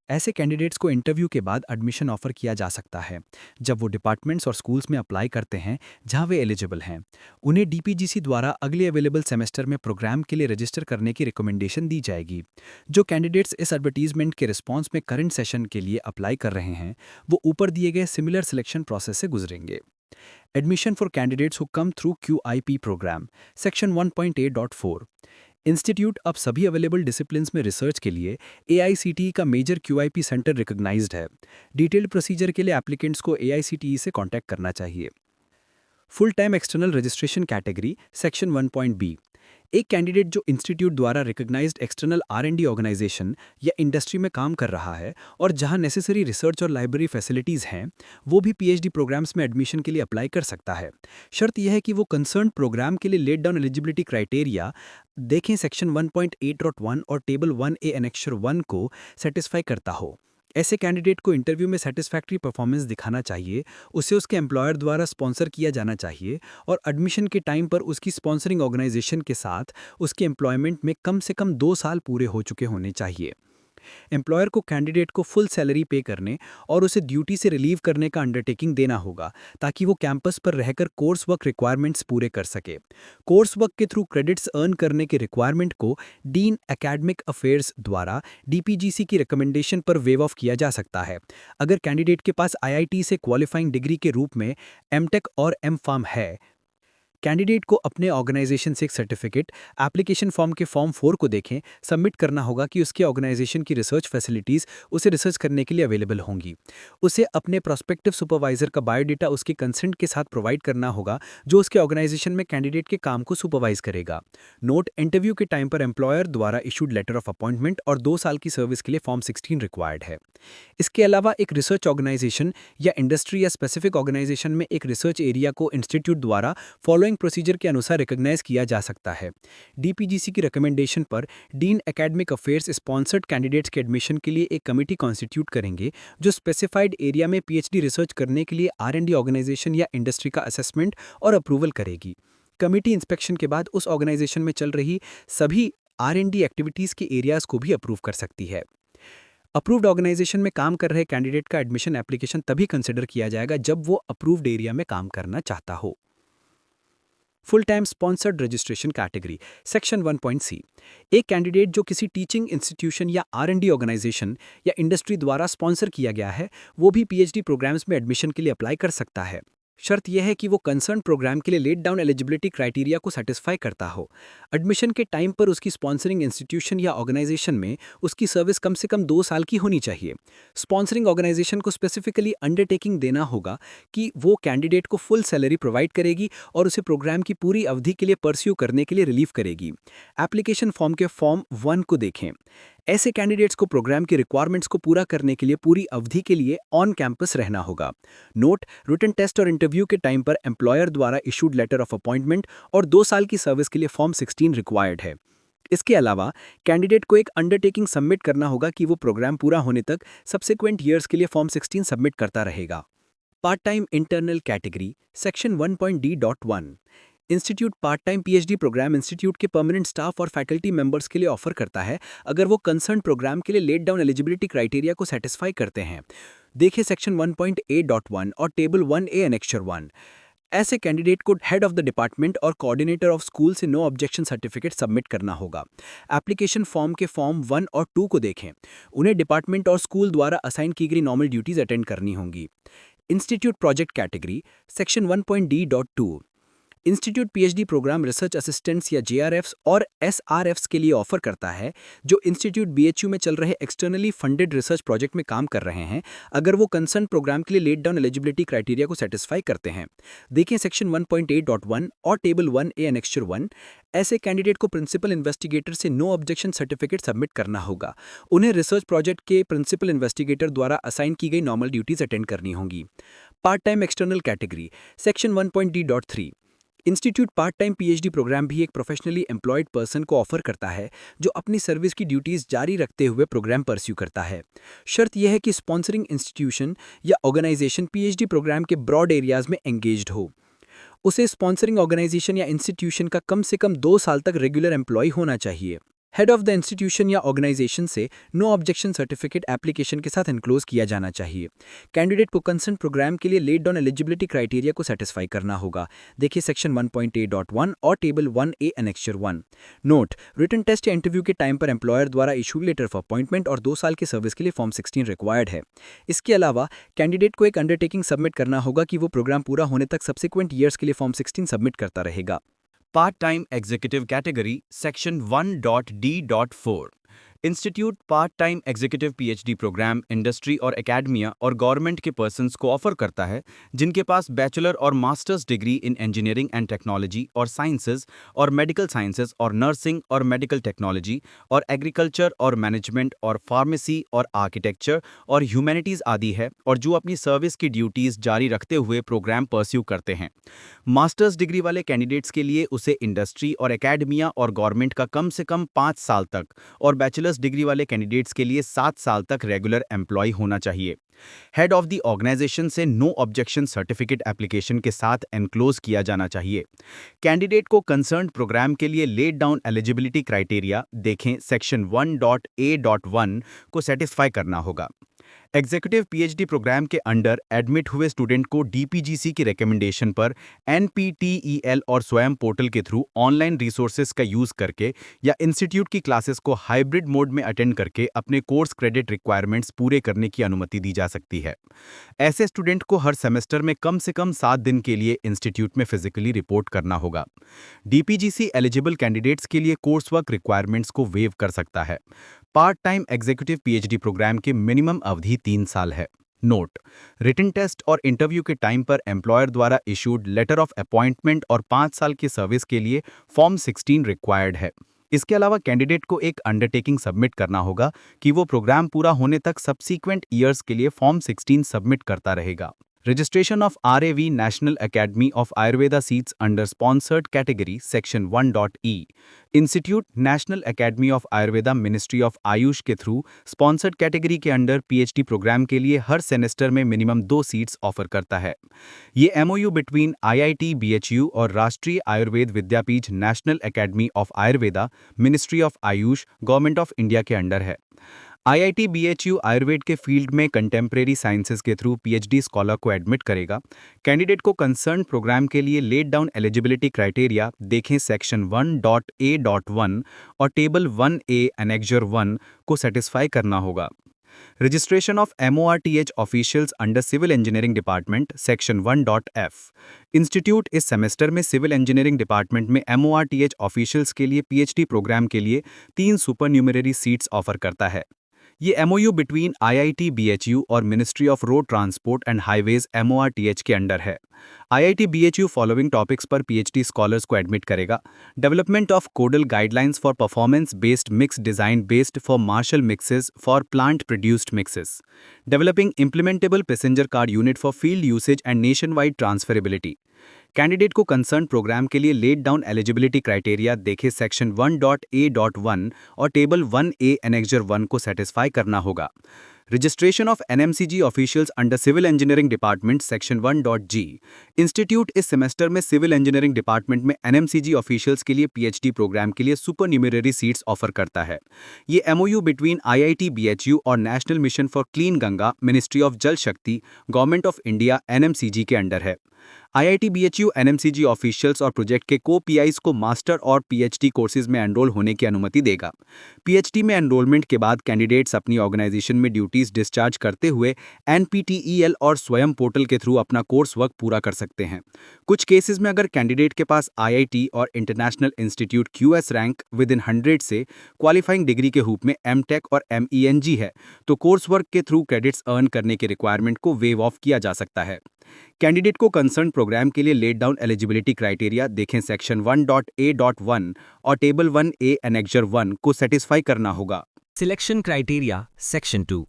ऐसे कैंडिडेट्स को इंटरव्यू के बाद एडमिशन ऑफर किया जा सकता है जब वो डिपार्टमेंट्स और स्कूल्स में अप्लाई करते हैं जहां वे एलिजिबल हैं। उन्हें डीपीजीसी द्वारा अगले अवेलेबल सेमेस्टर में प्रोग्राम के लिए रजिस्टर करने की रिकमेंडेशन दी जाएगी। जो कैंडिडेट्स इस एडवर्टीजमेंट के रिस्पॉन्स में करंट सेशन के लिए अप्लाई कर रहे हैं वो ऊपर दिए गए सिमिलर सिलेक्शन प्रोसेस से गुजरेंगे। Admission for candidates who come through QIP programme. Section 1.A.4। Institute अब सभी अवेलेबल डिसिप्लिन्स में रिसर्च के लिए AICTE का मेजर QIP सेंटर रिकॉग्नाइज्ड है। डिटेल्ड प्रोसीजर के लिए एप्लीकेंट्स को AICTE से कांटेक्ट करना चाहिए। Full time external registration category. Section 1.B। एक कैंडिडेट जो इंस्टीट्यूट द्वारा रिकॉग्नाइज्ड एक्सटर्नल R&D ऑर्गेनाइजेशन या इंडस्ट्री में काम कर रहा है और जहां नेसेसरी रिसर्च और लाइब्रेरी फैसिलिटीज़ हैं, वो भी पीएचडी प्रोग्राम्स में एडमिशन के लिए अप्लाई कर सकता है। शर्त यह है कि वो कंसर्न प्रोग्राम के लिए लेट डाउन एलिजिबिलिटी क्राइटेरिया देखें सेक्शन 1.A.1 और टेबल 1A एनेक्स्चर 1 को सेटिस्फाई करता हो। ऐसे कैंडिडेट को इंटरव्यू में सेटिस्फैक्ट्री परफॉर्मेंस दिखाना चाहिए, उसे उसके एम्प्लॉयर द्वारा स्पॉन्सर किया जाना चाहिए और एडमिशन के टाइम पर उसकी स्पॉन्सरिंग ऑर्गेनाइजेशन के साथ उसके एम्प्लॉयमेंट में कम से कम 2 साल पूरे हो चुके होने चाहिए। एम्प्लॉयर को कैंडिडेट को फुल सैलरी पे करने और उसे ड्यूटी से रिलीव करने का अंडरटेकिंग देना होगा ताकि वो कैंपस पर रहकर कोर्स वर्क रिक्वायरमेंट्स पूरे कर सके। कोर्स वर्क के थ्रू क्रेडिट्स अर्न करने के रिक्वायरमेंट को डीन एकेडमिक अफेयर्स द्वारा डीपीजीसी की रिकमेंडेशन पर वेव ऑफ किया जा सकता है अगर कैंडिडेट के पास IIT से क्वालिफाइंग डिग्री के रूप में एमटेक और एमफार्म है। कैंडिडेट को अपने ऑर्गेनाइजेशन से एक सर्टिफिकेट एप्लीकेशन फॉर्म के फॉर्म 4 को देखें, सबमिट करना होगा कि उसके ऑर्गेनाइजेशन की रिसर्च फैसिलिटीज़ उसे रिसर्च करने के लिए अवेलेबल होंगी। उसे अपने प्रोस्पेक्टिव सुपरवाइजर का बायोडेटा उसके कंसेंट के साथ प्रोवाइड करना होगा, जो उसके ऑर्गेनाइजेशन में कैंडिडेट के काम को सुपरवाइज करेगा। नोट: इंटरव्यू के टाइम पर एम्प्लॉयर द्वारा इशूड लेटर ऑफ अपॉइंटमेंट और 2 साल की सर्विस के लिए फॉर्म 16 रिक्वायर्ड है। इसके अलावा एक रिसर्च ऑर्गेनाइजेशन या इंडस्ट्री या स्पेसिफिक ऑर्गेनाइजेशन में एक रिसर्च एरिया को इंस्टीट्यूट द्वारा फॉलोइंग प्रोसीजर के अनुसार रिकॉग्नाइज किया जा सकता है। डीपीजीसी की रिकमेंडेशन पर dean academic affairs sponsored candidates के एडमिशन के लिए एक कमेटी कॉन्स्टिट्यूट करेंगे, जो स्पेसिफाइड एरिया में पीएचडी रिसर्च करने के लिए आर&डी ऑर्गेनाइजेशन या इंडस्ट्री का असेसमेंट और अप्रूवल करेगी। कमेटी इंस्पेक्शन के बाद उस ऑर्गेनाइजेशन में चल रही सभी आर&डी एक्टिविटीज़ के एरियाज को भी अप्रूव कर सकती है। अप्रूव्ड ऑर्गेनाइजेशन में काम कर रहे कैंडिडेट का एडमिशन एप्लीकेशन तभी कंसिडर किया जाएगा जब वो अप्रूव्ड एरिया में काम करना चाहता हो। Full time sponsored registration category section 1.c। एक कैंडिडेट जो किसी टीचिंग इंस्टीट्यूशन या आर&डी ऑर्गेनाइजेशन या इंडस्ट्री द्वारा स्पॉन्सर किया गया है, वो भी पीएचडी प्रोग्राम्स में एडमिशन के लिए अप्लाई कर सकता है। शर्त यह है कि वो कंसर्न प्रोग्राम के लिए लेट डाउन एलिजिबिलिटी क्राइटेरिया को सेटिस्फाई करता हो। एडमिशन के टाइम पर उसकी स्पॉन्सरिंग इंस्टीट्यूशन या ऑर्गेनाइजेशन में उसकी सर्विस कम से कम 2 साल की होनी चाहिए। स्पॉन्सरिंग ऑर्गेनाइजेशन को स्पेसिफिकली अंडरटेकिंग देना होगा कि वो कैंडिडेट को फुल सैलरी प्रोवाइड करेगी और उसे प्रोग्राम की पूरी अवधि के लिए परस्यू करने के लिए रिलीव करेगी। एप्लीकेशन फॉर्म के फॉर्म 1 को देखें। ऐसे कैंडिडेट्स को प्रोग्राम की रिक्वायरमेंट्स को पूरा करने के लिए पूरी अवधि के लिए ऑन कैंपस रहना होगा। नोट: रिटन टेस्ट और इंटरव्यू के टाइम पर एम्प्लॉयर द्वारा इशूड लेटर ऑफ अपॉइंटमेंट और 2 साल की सर्विस के लिए फॉर्म 16 रिक्वायर्ड है। इसके अलावा कैंडिडेट को एक अंडरटेकिंग सबमिट करना होगा कि वो प्रोग्राम पूरा होने तक सब्सिक्वेंट ईयर्स के लिए फॉर्म 16 सबमिट करता रहेगा। Part time internal category section 1.d.1। Institute part time PhD programme institute के परमानेंट स्टाफ और फैकल्टी मेंबर्स के लिए ऑफर करता है, अगर वो कंसर्न प्रोग्राम के लिए लेट डाउन एलिजिबिलिटी क्राइटेरिया को सेटिस्फाई करते हैं। देखिए सेक्शन 1.a.1 और टेबल 1A एनेक्चर 1। ऐसे कैंडिडेट को हेड ऑफ द डिपार्टमेंट और कोऑर्डिनेटर ऑफ स्कूल से नो ऑब्जेक्शन सर्टिफिकेट सबमिट करना होगा। एप्लीकेशन फॉर्म के फॉर्म 1 और 2 को देखें। उन्हें डिपार्टमेंट और स्कूल द्वारा असाइन की गई नॉर्मल ड्यूटीज अटेंड करनी होंगी। Institute project category section 1.d.2। Institute PhD programme research assistants या जेआरएफ्स और एसआरएफ्स के लिए ऑफर करता है, जो इंस्टीट्यूट बीएचयू में चल रहे एक्सटर्नली फंडेड रिसर्च प्रोजेक्ट में काम कर रहे हैं, अगर वो कंसर्न प्रोग्राम के लिए लेट डाउन एलिजिबिलिटी क्राइटेरिया को सेटिस्फाई करते हैं। देखें सेक्शन 1.8.1 और टेबल 1A एनेक्चर 1। ऐसे कैंडिडेट को प्रिंसिपल इन्वेस्टिगेटर से नो ऑब्जेक्शन सर्टिफिकेट सबमिट करना होगा। उन्हें रिसर्च प्रोजेक्ट के प्रिंसिपल इन्वेस्टिगेटर द्वारा असाइन की गई नॉर्मल ड्यूटीज अटेंड करनी होंगी। Part time external category section 1.d.3। Institute part time PhD programme भी एक प्रोफेशनली एम्प्लॉयड पर्सन को ऑफर करता है, जो अपनी सर्विस की ड्यूटीज जारी रखते हुए प्रोग्राम परस्यू करता है। शर्त यह है कि स्पॉन्सरिंग इंस्टीट्यूशन या ऑर्गेनाइजेशन पीएचडी प्रोग्राम के ब्रॉड एरियाज में एंगेज्ड हो। उसे स्पॉन्सरिंग ऑर्गेनाइजेशन या इंस्टीट्यूशन का कम से कम 2 साल तक रेगुलर एम्प्लॉय होना चाहिए। हेड ऑफ द इंस्टीट्यूशन या ऑर्गेनाइजेशन से नो ऑब्जेक्शन सर्टिफिकेट एप्लीकेशन के साथ एनक्लोज किया जाना चाहिए। कैंडिडेट को कंसर्न प्रोग्राम के लिए लेट डाउन एलिजिबिलिटी क्राइटेरिया को सेटिस्फाई करना होगा। देखिए सेक्शन 1.a.1 और table 1A annexure 1। Note: written test या इंटरव्यू के टाइम पर एम्प्लॉयर द्वारा इशूड लेटर ऑफ अपॉइंटमेंट और 2 साल की सर्विस के लिए फॉर्म 16 रिक्वायर्ड है। इसके अलावा कैंडिडेट को एक अंडरटेकिंग सबमिट करना होगा कि वो प्रोग्राम पूरा होने तक सब्सिक्वेंट ईयर्स के लिए फॉर्म 16 सबमिट करता रहेगा। Part-time Executive Category Section 1.d.4। Institute part time executive PhD programme industry और एकेडमिया और गवर्नमेंट के पर्सन्स को ऑफर करता है, जिनके पास बैचलर और masters degree in engineering and technology और साइंसेज और मेडिकल साइंसेज और नर्सिंग और मेडिकल टेक्नोलॉजी और एग्रीकल्चर और मैनेजमेंट और फार्मेसी और आर्किटेक्चर और ह्यूमैनिटीज़ आदि है, और जो अपनी सर्विस की ड्यूटीज़ जारी रखते हुए प्रोग्राम परस्यू करते हैं। मास्टर्स डिग्री वाले कैंडिडेट्स के लिए उसे इंडस्ट्री और एकेडमिया और गवर्नमेंट का कम से कम 5 साल तक और बैचलर्स डिग्री वाले कैंडिडेट्स के लिए 7 साल तक रेगुलर एम्प्लॉय होना चाहिए। हेड ऑफ द ऑर्गेनाइजेशन से नो ऑब्जेक्शन सर्टिफिकेट एप्लीकेशन के साथ एनक्लोज किया जाना चाहिए। कैंडिडेट को कंसर्न प्रोग्राम के लिए लेट डाउन एलिजिबिलिटी क्राइटेरिया देखें सेक्शन 1.a.1 को सेटिस्फाई करना होगा। एग्जीक्यूटिव पीएचडी प्रोग्राम के अंडर एडमिट हुए स्टूडेंट को डीपीजीसी की रिकमेंडेशन पर एनपीटीईएल और स्वयं पोर्टल के थ्रू ऑनलाइन रिसोर्सेज का यूज करके या इंस्टीट्यूट की क्लासेस को हाइब्रिड मोड में अटेंड करके अपने कोर्स क्रेडिट रिक्वायरमेंट्स पूरे करने की अनुमति दी जा सकती है। ऐसे स्टूडेंट को हर सेमेस्टर में कम से कम 7 दिन के लिए इंस्टीट्यूट में फिजिकली रिपोर्ट करना होगा। डीपीजीसी एलिजिबल कैंडिडेट्स के लिए कोर्स वर्क रिक्वायरमेंट्स को वेव कर सकता है। Part time executive PhD programme की मिनिमम अवधि 3 साल है। नोट: रिटन टेस्ट और इंटरव्यू के टाइम पर एम्प्लॉयर द्वारा इशूड लेटर ऑफ अपॉइंटमेंट और 5 साल की सर्विस के लिए फॉर्म 16 रिक्वायर्ड है। इसके अलावा कैंडिडेट को एक अंडरटेकिंग सबमिट करना होगा कि वो प्रोग्राम पूरा होने तक सब्सीक्वेंट ईयर्स के लिए फॉर्म 16 सबमिट करता रहेगा। Registration of RAV National Academy of Ayurveda seats under sponsored category Section 1.E institute national academy of Ayurveda ministry of AYUSH के थ्रू स्पॉन्सर्ड कैटेगरी के अंडर पीएचडी प्रोग्राम के लिए हर सेमेस्टर में मिनिमम 2 सीट्स ऑफर करता है। ये एमओयू बिटवीन आईआईटी बीएचयू और Rashtriya Ayurveda Vidyapeeth national academy of Ayurveda ministry of AYUSH government of India के अंडर है। आईआईटी बीएचयू आयुर्वेद के फील्ड में कंटेम्प्रेरी साइंसेज के थ्रू पीएचडी स्कॉलर को एडमिट करेगा। कैंडिडेट को कंसर्न प्रोग्राम के लिए लेट डाउन एलिजिबिलिटी क्राइटेरिया देखें सेक्शन 1.A.1 और टेबल 1A एनेक्जर 1 को सेटिस्फाई करना होगा। Registration of MORTH officials under civil engineering department section 1.F institute इस सेमेस्टर में सिविल इंजीनियरिंग डिपार्टमेंट में MORTH ऑफिशियल्स के लिए पीएचडी प्रोग्राम के लिए 3 सुपरन्यूमररी सीट्स ऑफर करता है। ये एमओयू बिटवीन आईआईटी बीएचयू और ministry of road transport and highways MORTH के अंडर है। आईआईटी बीएचयू फॉलोइंग टॉपिक्स पर पीएचडी स्कॉलर्स को एडमिट करेगा: development of codal guidelines for performance based mix design based for Marshall mixes for plant produced mixes, developing implementable passenger car unit for field usage and nationwide transferability. Candidate को concern programme के लिए laid down eligibility criteria देखे section 1.A.1 और table 1A annexure 1 को satisfy करना होगा। Registration of NMCG officials under civil engineering department section 1.G institute इस semester में सिविल इंजीनियरिंग डिपार्टमेंट में NMCG ऑफिशियल्स के लिए पीएचडी प्रोग्राम के लिए सुपरन्यूमररी सीट्स ऑफर करता है। ये एमओयू बिटवीन आईआईटी बीएचयू और national mission for clean Ganga ministry of जल शक्ति गवर्नमेंट ऑफ इंडिया NMCG के अंडर है। आईआईटी बीएचयू NMCG ऑफिशियल्स और प्रोजेक्ट के को-पीआईज को मास्टर और पीएचडी कोर्सेज में एनरोल होने की अनुमति देगा। पीएचडी में एनरोलमेंट के बाद कैंडिडेट्स अपनी ऑर्गेनाइजेशन में ड्यूटीज डिस्चार्ज करते हुए NPTEL और स्वयं पोर्टल के थ्रू अपना कोर्स वर्क पूरा कर सकते हैं। कुछ केसेस में अगर कैंडिडेट के पास IIT और international institute QS rank with in 100 से क्वालिफाइंग डिग्री के रूप में MTech और MENG है तो कोर्स वर्क के थ्रू क्रेडिट्स अर्न करने के रिक्वायरमेंट को वेव ऑफ किया जा सकता है। कैंडिडेट को कंसर्न प्रोग्राम के लिए लेट डाउन एलिजिबिलिटी क्राइटेरिया देखें सेक्शन 1.A.1 और टेबल 1A एनेक्जर 1 को सेटिस्फाई करना होगा। Selection criteria section 2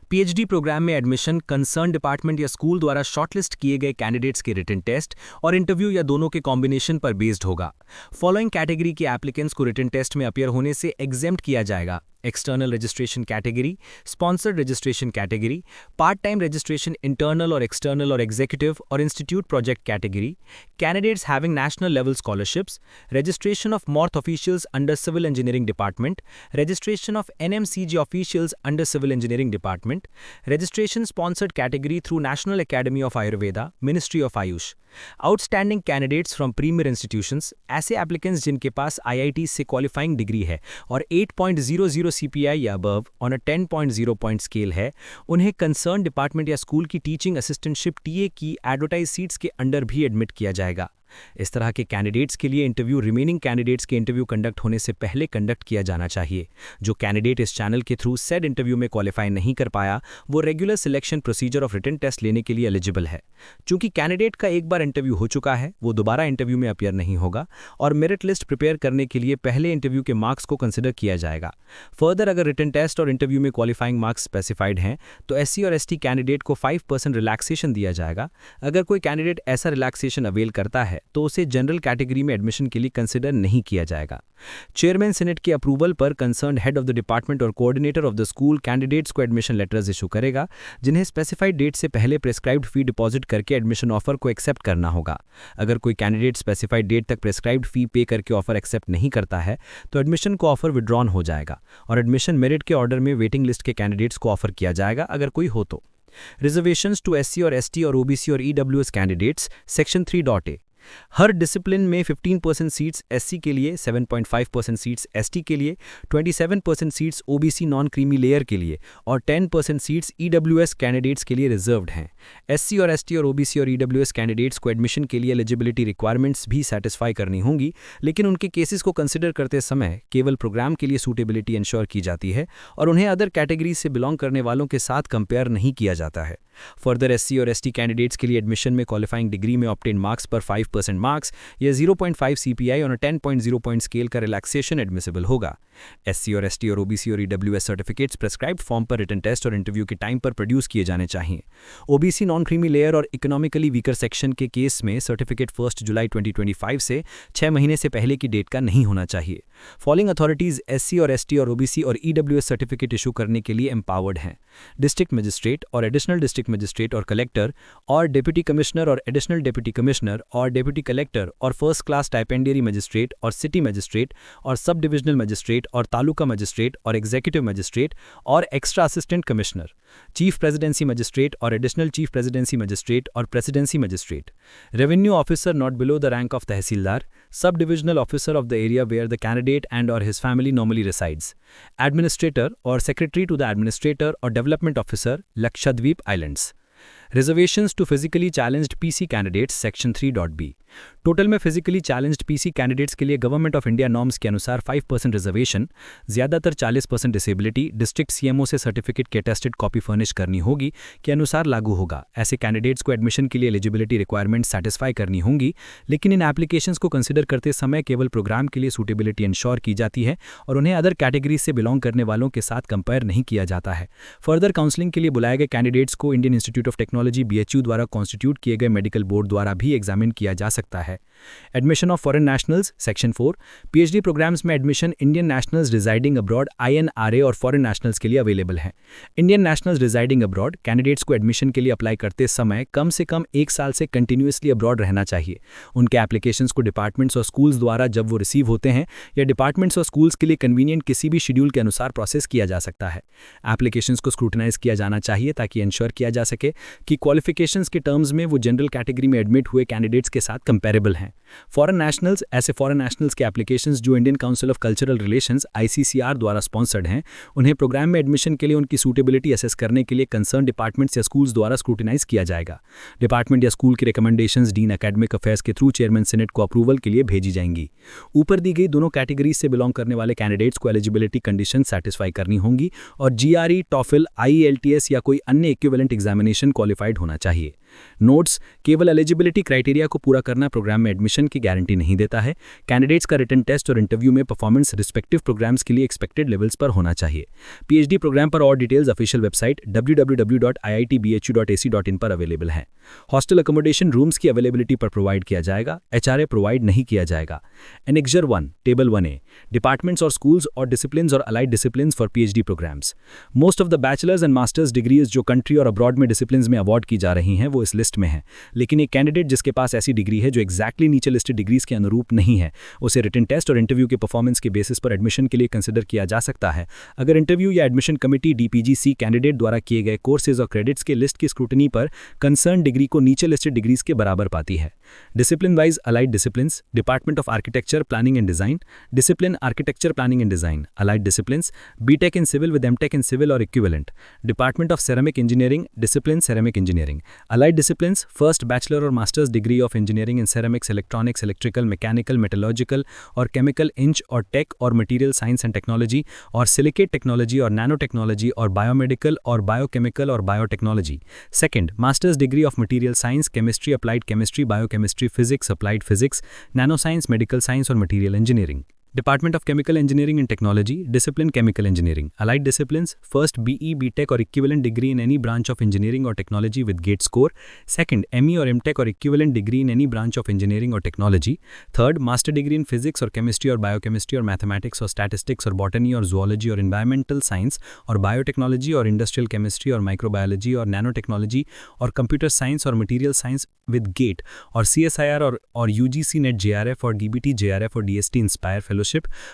PhD programme में एडमिशन कंसर्न डिपार्टमेंट या स्कूल द्वारा शॉर्टलिस्ट किए गए कैंडिडेट्स के रिटन टेस्ट और इंटरव्यू या दोनों के कॉम्बिनेशन पर बेस्ड होगा। फॉलोइंग कैटेगरी के एप्लीकेंट्स को रिटन टेस्ट में अपीयर होने से एग्जेम्प्ट किया जाएगा: external registration category, sponsored registration category, part time registration internal और एक्सटर्नल और एग्जीक्यूटिव और institute project category, candidates having national level scholarships, registration of MORTH officials under civil engineering department, registration of NMCG officials under civil engineering department, registration sponsored category through national academy of Ayurveda ministry of AYUSH. Outstanding candidates from premiere institutions, ऐसे applicants जिनके पास IIT से qualifying degree है और 8.00 CPI या above on a 10.0 point scale है, उन्हें concern department या school की टीचिंग असिस्टेंटशिप TA की एडवर्टाइज सीट्स के अंडर भी एडमिट किया जाएगा। इस तरह के कैंडिडेट्स के लिए इंटरव्यू रिमेनिंग कैंडिडेट्स के इंटरव्यू कंडक्ट होने से पहले कंडक्ट किया जाना चाहिए। जो कैंडिडेट इस चैनल के थ्रू सेड इंटरव्यू में क्वालिफाई नहीं कर पाया वो regular selection procedure of written test लेने के लिए एलिजिबल है। चूंकि कैंडिडेट का एक बार इंटरव्यू हो चुका है वो दोबारा इंटरव्यू में अपीयर नहीं होगा और मेरिट लिस्ट प्रिपेयर करने के लिए पहले इंटरव्यू के मार्क्स को कंसिडर किया जाएगा। फर्दर अगर रिटन टेस्ट और इंटरव्यू में क्वालिफाइंग मार्क्स स्पेसिफाइड हैं तो SC और ST कैंडिडेट को 5% रिलैक्सेशन दिया जाएगा। अगर कोई कैंडिडेट ऐसा रिलैक्सेशन अवेल करता है तो उसे जनरल कैटेगरी में एडमिशन के लिए कंसिडर नहीं किया जाएगा। चेयरमैन सीनेट के अप्रूवल पर concerned head of the department और coordinator of the school candidates को एडमिशन लेटर्स इशू करेगा, जिन्हें स्पेसिफाइड डेट से पहले प्रेस्क्राइब्ड फी डिपॉजिट करके एडमिशन ऑफर को एक्सेप्ट करना होगा। अगर कोई कैंडिडेट स्पेसिफाइड डेट तक प्रेस्क्राइब्ड फी पे करके ऑफर एक्सेप्ट नहीं करता है तो एडमिशन को ऑफर विड्रॉन हो जाएगा और एडमिशन मेरिट के ऑर्डर में वेटिंग लिस्ट के कैंडिडेट्स को ऑफर किया जाएगा अगर कोई हो तो। रिजर्वेशंस टू एससी और एसटी और ओबीसी और ईडब्ल्यूएस कैंडिडेट्स सेक्शन 3.a। हर डिसिप्लिन में 15% सीट्स एससी के लिए, 7.5% सीट्स एसटी के लिए, 27% seats OBC non creamy layer के लिए और 10% सीट्स ईडब्ल्यूएस कैंडिडेट्स के लिए रिजर्व्ड हैं। एससी और एसटी और ओबीसी और ईडब्ल्यूएस कैंडिडेट्स को एडमिशन के लिए एलिजिबिलिटी रिक्वायरमेंट्स भी सेटिस्फाई करनी होंगी, लेकिन उनके केसेस को कंसिडर करते समय केवल प्रोग्राम के लिए सूटेबिलिटी इंश्योर की जाती है और उन्हें अदर कैटेगरीज से बिलोंग करने वालों के साथ कंपेयर नहीं किया जाता है। फर्दर एससी और एसटी कैंडिडेट्स के लिए एडमिशन में क्वालिफाइंग डिग्री में ऑब्टेन मार्क्स पर 5% मार्क्स या 0.5 CPI और 10.0 पॉइंट स्केल का रिलैक्सेशन एडमिसिबल होगा। एससी और एसटी और ओबीसी और ईडब्ल्यूएस सर्टिफिकेट्स प्रेस्क्राइब्ड फॉर्म पर रिटन टेस्ट और इंटरव्यू के टाइम पर प्रोड्यूस किए जाने चाहिए। ओबीसी नॉन क्रीमी लेयर और इकोनॉमिकली वीकर सेक्शन के केस में सर्टिफिकेट 1 जुलाई 2025 से 6 महीने से पहले की डेट का नहीं होना चाहिए। फॉलोइंग अथॉरिटीज एससी और एसटी और ओबीसी और ईडब्ल्यूएस सर्टिफिकेट इशू करने के लिए एम्पावर्ड हैं: डिस्ट्रिक्ट मजिस्ट्रेट और एडिशनल डिस्ट्रिक्ट मजिस्ट्रेट और कलेक्टर और डिप्टी कमिश्नर और एडिशनल डिप्टी कमिश्नर और डिप्टी कलेक्टर और फर्स्ट क्लास टाइपेंडियरी मजिस्ट्रेट और सिटी मजिस्ट्रेट और सब डिविजनल मजिस्ट्रेट और तालुका मजिस्ट्रेट और एग्जीक्यूटिव मजिस्ट्रेट और extra assistant commissioner, chief presidency magistrate और एडिशनल चीफ प्रेसिडेंसी मजिस्ट्रेट और presidency magistrate, revenue officer not below the rank of tehsildar, sub divisional officer of the area where the candidate and और his family normally resides, administrator और secretary to the administrator और development officer Lakshadweep islands. Reservations to physically challenged PC candidates section 3.b। Total में physically challenged PC candidates के लिए government of India norms के अनुसार 5% reservation, ज्यादातर 40% disability district CMO से certificate की अटेस्टेड कॉपी फर्निश करनी होगी के अनुसार लागू होगा। ऐसे कैंडिडेट्स को एडमिशन के लिए एलिजिबिलिटी रिक्वायरमेंट सेटिस्फाई करनी होंगी, लेकिन इन एप्लीकेशंस को कंसिडर करते समय केवल प्रोग्राम के लिए सूटेबिलिटी इंश्योर की जाती है और उन्हें अदर कैटेगरीज से बिलोंग करने वालों के साथ कंपेयर नहीं किया जाता है। फर्दर काउंसलिंग के लिए बुलाए गए कैंडिडेट्स को Indian institute of technology BHU द्वारा कॉन्स्टिट्यूट किए गए मेडिकल बोर्ड द्वारा भी एग्जामिन किया जा सकता है। Admission of foreign nationals section 4। PhD programs में admission Indian nationals residing abroad INRA और फॉरेन नेशनल्स के लिए अवेलेबल है। Indian nationals residing abroad candidates को एडमिशन के लिए अप्लाई करते समय कम से कम 1 साल से कंटिन्यूअसली अब्रॉड रहना चाहिए। उनके एप्लीकेशंस को डिपार्टमेंट्स और स्कूल्स द्वारा जब वो रिसीव होते हैं या डिपार्टमेंट्स और स्कूल्स के लिए कन्वीनियंट किसी भी शेड्यूल के अनुसार प्रोसेस किया जा सकता है। एप्लीकेशंस को स्क्रूटनाइज किया जाना चाहिए ताकि इंश्योर किया जा सके कि क्वालिफिकेशंस के टर्म्स में वो जनरल कैटेगरी में एडमिट हुए कैंडिडेट्स के साथ कंपेरेबल हैं। फॉरेन नेशनल्स, ऐसे फॉरेन नेशनल्स के एप्लीकेशंस जो Indian council of cultural relations ICCR द्वारा स्पॉन्सर्ड हैं, उन्हें प्रोग्राम में एडमिशन के लिए उनकी सूटेबिलिटी असेस करने के लिए कंसर्न डिपार्टमेंट्स या स्कूल्स द्वारा स्क्रूटिनाइज किया जाएगा। डिपार्टमेंट या स्कूल की रिकमेंडेशंस डीन एकेडमिक अफेयर्स के थ्रू चेयरमैन सीनेट को अप्रूवल के लिए भेजी जाएंगी। ऊपर दी गई दोनों कैटेगरीज से बिलोंग करने वाले कैंडिडेट्स को एलिजिबिलिटी कंडीशन सेटिस्फाई करनी होंगी और GRE, TOEFL, IELTS या कोई अन्य इक्विवेलेंट एग्जामिनेशन क्वालिफाइड होना चाहिए। नोट्स: केवल एलिजिबिलिटी क्राइटेरिया को पूरा करना प्रोग्राम में एडमिशन की गारंटी नहीं देता है। कैंडिडेट्स का रिटन टेस्ट और इंटरव्यू में परफॉर्मेंस रिस्पेक्टिव प्रोग्राम्स के लिए एक्सपेक्टेड लेवल्स पर होना चाहिए। पीएचडी प्रोग्राम पर और डिटेल्स ऑफिशियल वेबसाइट www.iitbhu.ac.in पर अवेलेबल हैं। हॉस्टल अकोमोडेशन रूम्स की अवेलेबिलिटी पर प्रोवाइड किया जाएगा, HRA प्रोवाइड नहीं किया जाएगा। एनेक्जर 1 टेबल 1A डिपार्टमेंट्स और स्कूल्स और डिसिप्लिन्स और allied disciplines for PhD programmes. Most of the bachelors and masters degrees जो कंट्री और अब्रॉड में डिसिप्लिन्स में अवार्ड की जा रही हैं वो इस लिस्ट में है, लेकिन एक कैंडिडेट जिसके पास ऐसी डिग्री है जो एग्जैक्टली नीचे लिस्टेड डिग्रीज के अनुरूप नहीं है, उसे रिटन टेस्ट और इंटरव्यू के परफॉर्मेंस के बेसिस पर एडमिशन के लिए कंसिडर किया जा सकता है अगर इंटरव्यू या एडमिशन कमेटी DPGC कैंडिडेट द्वारा किए गए कोर्सेज और क्रेडिट्स के लिस्ट की स्क्रूटनी पर कंसर्न डिग्री को नीचे लिस्टेड डिग्रीज के बराबर पाती है। Discipline wise allied disciplines: department of architecture planning and design, discipline architecture planning and design. Allied disciplines: BTech in civil with MTech in civil और equivalent. Department of ceramic engineering, discipline ceramic engineering. Allied disciplines: first bachelor और masters degree of engineering in ceramics, electronics, electrical, mechanical, metallurgical और chemical, इंच और tech और material science and technology और silicate technology और nano technology और biomedical और biochemical और biotechnology. Second, masters degree of material science, chemistry, applied chemistry, biochemistry, physics, applied physics, nano science, medical science और material engineering. Department of Chemical Engineering and Technology, Discipline Chemical Engineering. Allied disciplines: first, BE, BTech or equivalent degree in any branch of engineering or technology with GATE score. Second, ME or MTech or equivalent degree in any branch of engineering or technology. Third, master degree in physics or chemistry or biochemistry or mathematics or statistics or botany or zoology or environmental science or biotechnology or industrial chemistry or microbiology or nanotechnology or computer science or material science with GATE or CSIR or UGC NET JRF or DBT JRF or DST Inspire Fellowship.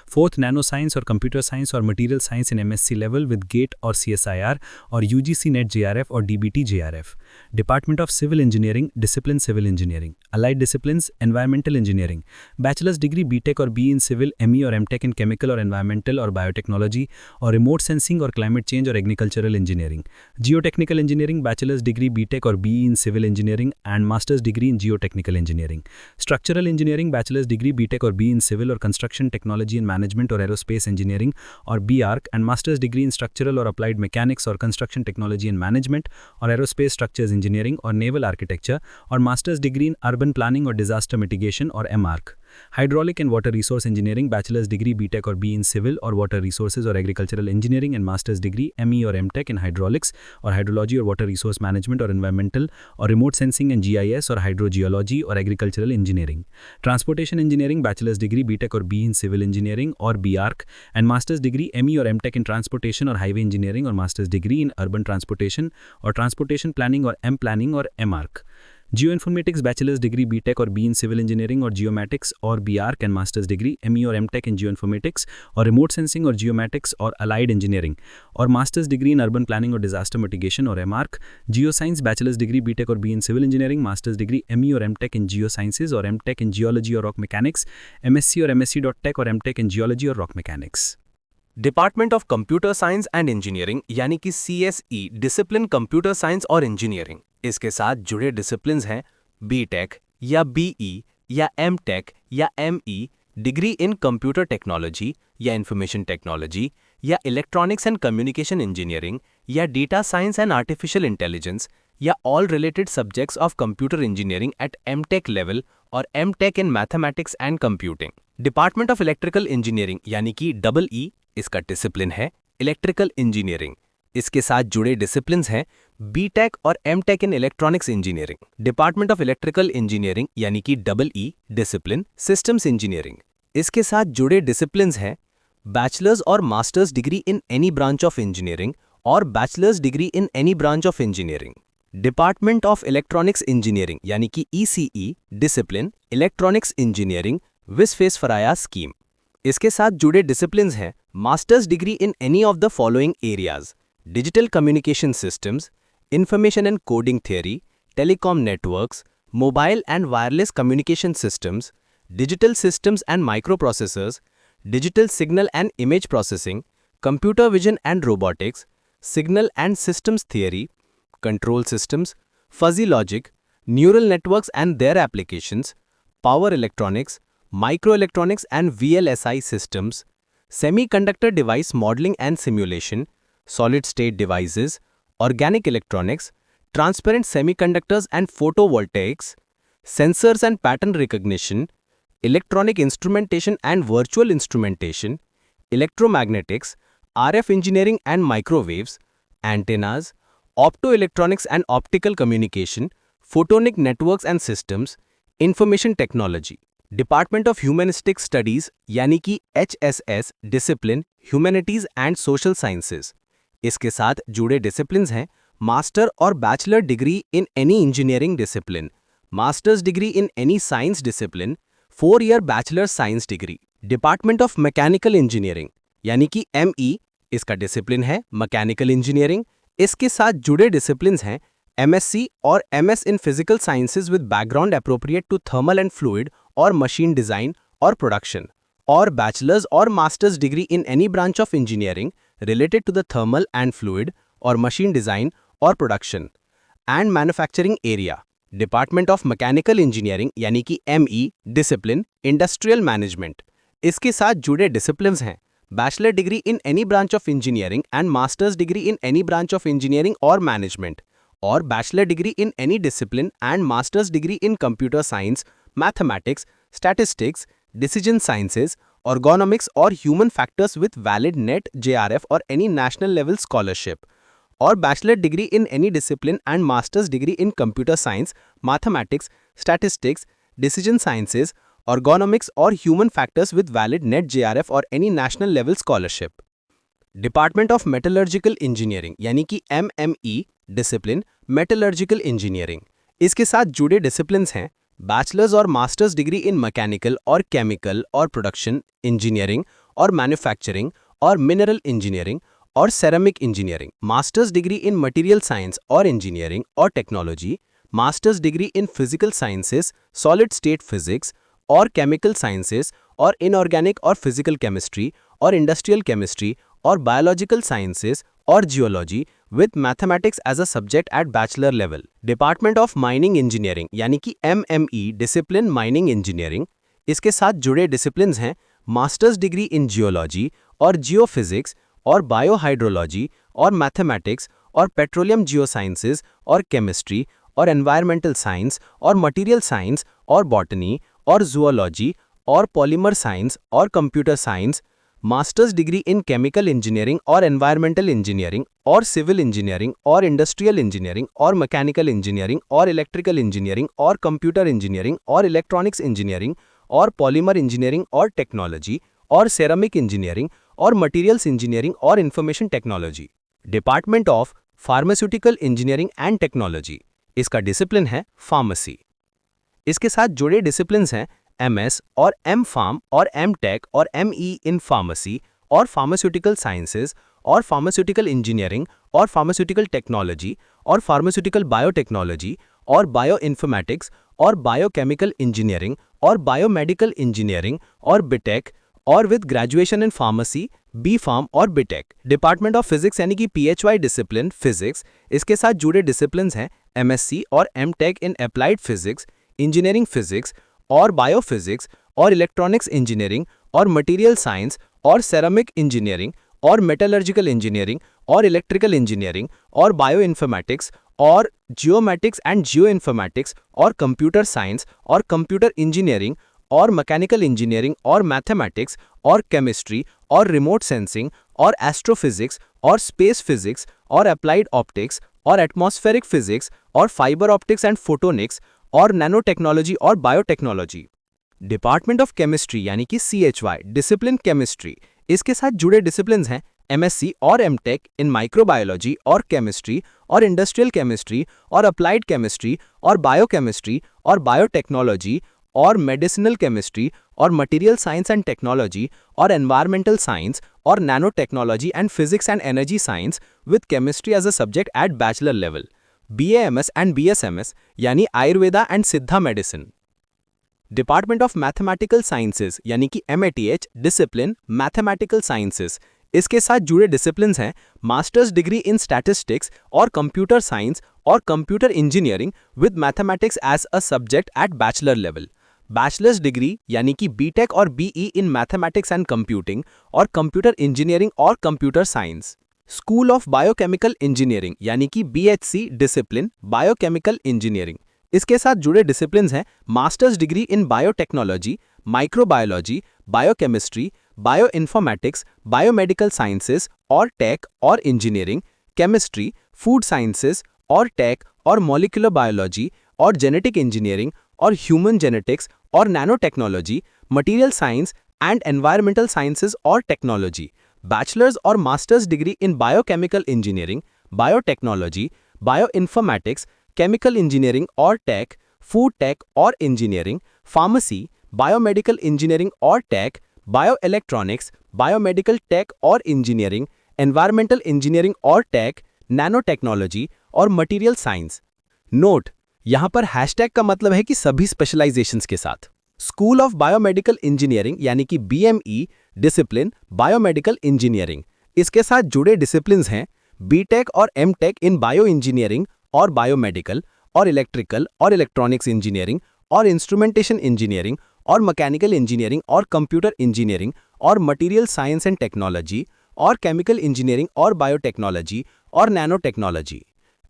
Fourth, nanoscience or computer science or material science in MSc level with GATE or CSIR or UGC NET JRF or DBT JRF. Department of Civil Engineering, Discipline Civil Engineering. Allied disciplines: environmental engineering, bachelor's degree BTech or BE in civil, ME or MTech in chemical or environmental or biotechnology or remote sensing or climate change or agricultural engineering. Geotechnical engineering, bachelor's degree BTech or BE in civil engineering and master's degree in geotechnical engineering. Structural engineering, bachelor's degree BTech or BE in civil or construction technology and management or aerospace engineering or BArch and master's degree in structural or applied mechanics or construction technology and management or aerospace structures engineering or naval architecture or master's degree in urban planning or disaster mitigation or MArch. Hydraulic and water resource engineering, bachelor's degree BTech or BE in civil or water resources or agricultural engineering and master's degree ME or MTech in hydraulics or hydrology or water resource management or environmental or remote sensing and GIS or hydrogeology or agricultural engineering. Transportation engineering, bachelor's degree BTech or BE in civil engineering or BArch and master's degree ME or MTech in transportation or highway engineering or master's degree in urban transportation or transportation planning or M-planning or MArch. Geoinformatics, bachelor's degree BTech or BE in civil engineering or geomatics or BArch and master's degree ME or MTech in geoinformatics or remote sensing or geomatics or allied engineering or master's degree in urban planning or disaster mitigation or MArch. Geoscience, bachelor's degree BTech or BE in civil engineering, master's degree ME or MTech in geosciences or MTech in geology or rock mechanics, MSc or MSc.Tech or MTech in geology or rock mechanics. Department of computer science and engineering यानी कि CSE, discipline computer science और engineering. इसके साथ जुड़े disciplines हैं BTech या BE या MTech या ME, degree in computer technology या इंफॉर्मेशन टेक्नोलॉजी या इलेक्ट्रॉनिक्स एंड कम्युनिकेशन इंजीनियरिंग या data science and artificial intelligence या all related subjects of computer engineering at MTech level और MTech in mathematics and computing. Department of electrical engineering यानी कि EE, इसका discipline है electrical engineering. इसके साथ जुड़े डिसिप्लिन्स हैं BTech और MTech in electronics engineering. Department of electrical engineering यानी कि EE, डिसिप्लिन सिस्टम्स इंजीनियरिंग। इसके साथ जुड़े डिसिप्लिन्स हैं बैचलर्स और masters degree in any branch of engineering और bachelors degree in any branch of engineering. Department of electronics engineering यानी कि ECE, डिसिप्लिन इलेक्ट्रॉनिक्स इंजीनियरिंग विस्फेस फराया स्कीम। इसके साथ जुड़े डिसिप्लिन्स हैं masters degree in any of the following areas: digital communication systems, information and coding theory, telecom networks, mobile and wireless communication systems, digital systems and microprocessors, digital signal and image processing, computer vision and robotics, signal and systems theory, control systems, fuzzy logic, neural networks and their applications, power electronics, microelectronics and VLSI systems, semiconductor device modeling and simulation, solid-state devices, organic electronics, transparent semiconductors and photovoltaics, sensors and pattern recognition, electronic instrumentation and virtual instrumentation, electromagnetics, RF engineering and microwaves, antennas, optoelectronics and optical communication, photonic networks and systems, information technology। Department of humanistic studies यानी कि HSS, discipline humanities and social sciences. इसके साथ जुड़े disciplines हैं master और bachelor degree in any engineering discipline, masters degree in any science discipline, 4-year bachelor science degree. Department of mechanical engineering यानी कि ME, इसका डिसिप्लिन है मैकेनिकल इंजीनियरिंग। इसके साथ जुड़े डिसिप्लिन्स हैं MSc और MS in Physical Sciences with background appropriate to thermal and fluid और machine design और production, और bachelor's और master's degree in any branch of engineering related to the thermal and fluid और machine design और production and manufacturing area। Department of Mechanical Engineering यानी कि ME, Discipline Industrial Management। इसके साथ जुड़े disciplines हैं Bachelor degree in any branch of engineering and Master's degree in any branch of engineering or management, और bachelor degree in any discipline and masters degree in computer science, mathematics, statistics, decision sciences ergonomics और human factors with valid NET, JRF or any national level scholarship, or bachelor degree in any discipline and master's degree in computer science, mathematics, statistics, decision sciences, ergonomics or human factors with valid NET, JRF or any national level scholarship. Department of metallurgical engineering यानी कि MME discipline metallurgical engineering, इसके साथ जुड़े disciplines हैं bachelors और masters degree in mechanical और chemical और production engineering और मैन्युफैक्चरिंग और मिनरल इंजीनियरिंग और ceramic engineering, masters degree in material science और इंजीनियरिंग और technology, masters degree in physical sciences, solid state physics और केमिकल साइंसेस और इनऑर्गेनिक और फिजिकल केमिस्ट्री और इंडस्ट्रियल केमिस्ट्री और बायोलॉजिकल साइंसेस और geology with mathematics as a subject at bachelor level. Department of mining engineering यानी कि MME discipline mining engineering, इसके साथ जुड़े डिसिप्लिन्स हैं मास्टर्स डिग्री इन जियोलॉजी और जियोफिजिक्स और बायोहाइड्रोलॉजी और मैथमेटिक्स और पेट्रोलियम जियोसाइंसेस और केमिस्ट्री और एनवायरमेंटल साइंस और मटेरियल साइंस और बॉटनी और जूलॉजी और पॉलीमर साइंस और कंप्यूटर साइंस, मास्टर्स डिग्री इन केमिकल इंजीनियरिंग और एनवायरमेंटल इंजीनियरिंग और सिविल इंजीनियरिंग और इंडस्ट्रियल इंजीनियरिंग और मैकेनिकल इंजीनियरिंग और इलेक्ट्रिकल इंजीनियरिंग और कंप्यूटर इंजीनियरिंग और इलेक्ट्रॉनिक्स इंजीनियरिंग और पॉलीमर इंजीनियरिंग और टेक्नोलॉजी और सेरामिक इंजीनियरिंग और मटेरियल्स इंजीनियरिंग और information technology. Department of pharmaceutical engineering and technology, इसका डिसिप्लिन है फार्मेसी। इसके साथ जुड़े डिसिप्लिन्स हैं MS और M.Pharm और M.Tech और ME इन फार्मेसी और फार्मास्यूटिकल साइंसेज और फार्मास्यूटिकल इंजीनियरिंग और फार्मास्यूटिकल टेक्नोलॉजी और फार्मास्यूटिकल बायोटेक्नोलॉजी और बायो इन्फॉर्मेटिक्स और बायोकेमिकल इंजीनियरिंग और बायोमेडिकल इंजीनियरिंग और बीटेक और with graduation in pharmacy, B.Pharm और बीटेक। डिपार्टमेंट ऑफ फिजिक्स यानी कि PHY डिसिप्लिन फिजिक्स, इसके साथ जुड़े डिसिप्लिन्स हैं MSc और M.Tech in applied physics, engineering physics और बायोफिजिक्स और इलेक्ट्रॉनिक्स इंजीनियरिंग और मटेरियल साइंस और सेरामिक इंजीनियरिंग और मेटलर्जिकल इंजीनियरिंग और इलेक्ट्रिकल इंजीनियरिंग और बायो इन्फॉर्मेटिक्स और जियोमैटिक्स एंड जियो इन्फॉर्मेटिक्स और कंप्यूटर साइंस और कंप्यूटर इंजीनियरिंग और मैकेनिकल इंजीनियरिंग और मैथमेटिक्स और केमिस्ट्री और रिमोट सेंसिंग और एस्ट्रोफिजिक्स और स्पेस फिजिक्स और अप्लाइड ऑप्टिक्स और एटमॉस्फेरिक फिजिक्स और फाइबर ऑप्टिक्स एंड फोटोनिक्स और नैनो टेक्नोलॉजी और बायोटेक्नोलॉजी। डिपार्टमेंट ऑफ केमिस्ट्री यानी कि CHY डिसिप्लिन केमिस्ट्री, इसके साथ जुड़े डिसिप्लिन्स हैं MSc और M.Tech इन माइक्रोबायोलॉजी और केमिस्ट्री और इंडस्ट्रियल केमिस्ट्री और अप्लाइड केमिस्ट्री और बायोकेमिस्ट्री और बायोटेक्नोलॉजी और मेडिसिनल केमिस्ट्री और मटेरियल साइंस एंड टेक्नोलॉजी और एनवायरमेंटल साइंस और nano technology and physics and energy science with chemistry as a subject at bachelor level. BAMS and BSMS यानी Ayurveda and Siddha medicine. Department of mathematical sciences यानी कि MATH discipline mathematical sciences, इसके साथ जुड़े disciplines हैं masters degree in statistics और computer science और computer engineering with mathematics as a subject at bachelor level, bachelors degree यानी कि BTech और BE in mathematics and computing और कंप्यूटर इंजीनियरिंग और computer science. School of biochemical engineering यानी कि BHC discipline biochemical engineering, इसके साथ जुड़े डिसिप्लिन्स हैं मास्टर्स डिग्री इन biotechnology, microbiology, biochemistry, bio informatics, biomedical sciences और टेक और इंजीनियरिंग, केमिस्ट्री, फूड साइंसेस और टेक और मॉलिक्यूलर बायोलॉजी और जेनेटिक इंजीनियरिंग और ह्यूमन जेनेटिक्स और nano technology, material science and environmental sciences और टेक्नोलॉजी, बैचलर्स और masters degree in biochemical engineering, biotechnology, bioinformatics, chemical engineering और टेक, फूड टेक और engineering, pharmacy, biomedical engineering और take, bioelectronics, biomedical take और engineering, environmental engineering और take, nano technology और material science. Note, यहाँ पर hashtag का मतलब है कि सभी स्पेशलाइजेशंस के साथ। स्कूल ऑफ बायोमेडिकल इंजीनियरिंग यानी कि BME डिसिप्लिन बायोमेडिकल इंजीनियरिंग, इसके साथ जुड़े डिसिप्लिन्स हैं BTech और M.Tech इन बायो इंजीनियरिंग और बायोमेडिकल और इलेक्ट्रिकल और इलेक्ट्रॉनिक्स इंजीनियरिंग और इंस्ट्रूमेंटेशन इंजीनियरिंग और मैकेनिकल इंजीनियरिंग और कंप्यूटर इंजीनियरिंग और मटेरियल साइंस एंड टेक्नोलॉजी और केमिकल इंजीनियरिंग और बायोटेक्नोलॉजी और नैनो टेक्नोलॉजी।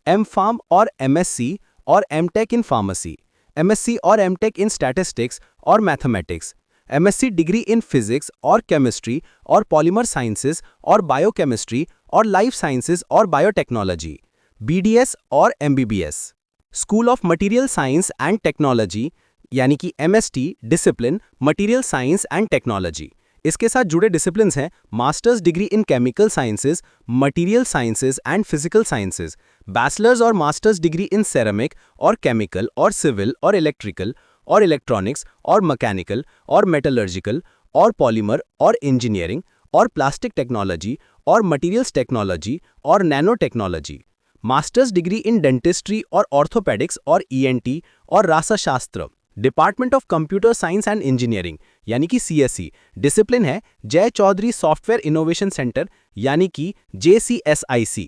M.Pharm और MSc और M.Tech इन फार्मेसी, MSc और M.Tech इन स्टैटिस्टिक्स और mathematics, MSc degree in physics और केमिस्ट्री और पॉलीमर साइंसेज और बायोकेमिस्ट्री और लाइफ साइंसेज और बायोटेक्नोलॉजी, BDS और MBBS। School of material science and technology यानी कि MST discipline material science and technology. इसके साथ जुड़े डिसिप्लिन्स हैं masters degree in chemical sciences, material sciences and physical sciences, bachelors और मास्टर्स डिग्री इन ceramic और केमिकल और सिविल और इलेक्ट्रिकल और इलेक्ट्रॉनिक्स और मैकेनिकल और मेटलर्जिकल और पॉलीमर और इंजीनियरिंग और प्लास्टिक टेक्नोलॉजी और मटेरियल्स टेक्नोलॉजी और nano technology, masters degree in dentistry और ऑर्थोपेडिक्स और ENT और Rasashastra, department of computer science and engineering यानी कि CSE, डिसिप्लिन है जय चौधरी सॉफ्टवेयर इनोवेशन सेंटर यानी कि JCSIC।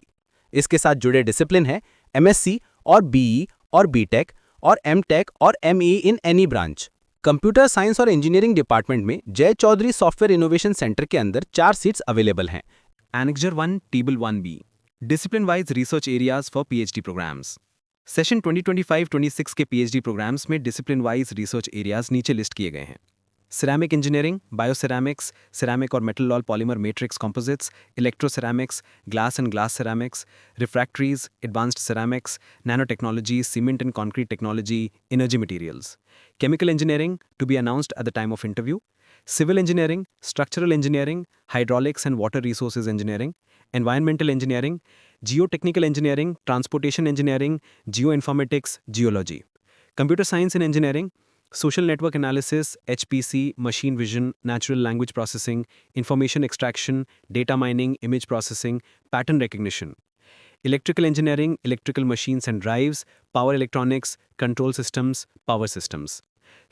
इसके साथ जुड़े डिसिप्लिन है MSc और BE और BTech और MTech और ME इन एनी ब्रांच। कंप्यूटर साइंस और इंजीनियरिंग डिपार्टमेंट में जय चौधरी सॉफ्टवेयर इनोवेशन सेंटर के अंदर 4 सीट्स अवेलेबल हैं। Annexure 1, Table 1B. Discipline-wise research areas for PhD programs. Session 2025-26 के PhD प्रोग्राम्स में डिसिप्लिन-वाइज रिसर्च एरियाज नीचे लिस्ट किए गए हैं। सिरेमिक इंजीनियरिंग, बायोसेरामिक्स, सिरेमिक और metal or polymer matrix composites, electroceramics, glass and glass ceramics, refractories, advanced ceramics, nano technology, cement and concrete technology, energy materials, chemical engineering to be announced at the time of interview, civil engineering, structural engineering, hydraulics and water resources engineering, environmental engineering, geotechnical engineering, transportation engineering, geoinformatics, geology, computer science and engineering, social network analysis, HPC, machine vision, natural language processing, information extraction, data mining, image processing, pattern recognition, electrical engineering, electrical machines and drives, power electronics, control systems, power systems,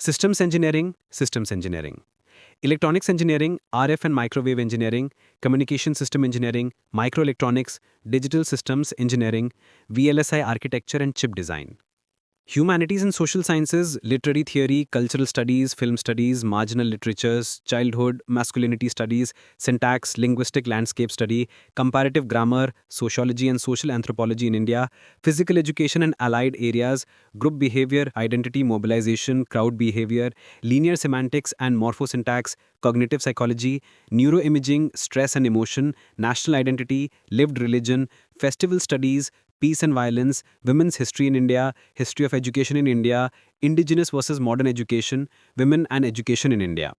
systems engineering, electronics engineering, RF and microwave engineering, communication system engineering, microelectronics, digital systems engineering, VLSI architecture and chip design. Humanities and social sciences, literary theory, cultural studies, film studies, marginal literatures, childhood, masculinity studies, syntax, linguistic landscape study, comparative grammar, sociology and social anthropology in India, physical education and allied areas, group behavior, identity, mobilization, crowd behavior, linear semantics and morphosyntax, cognitive psychology, neuroimaging, stress and emotion, national identity, lived religion, festival studies, peace and violence, women's history in India, history of education in India, indigenous versus modern education, women and education in India.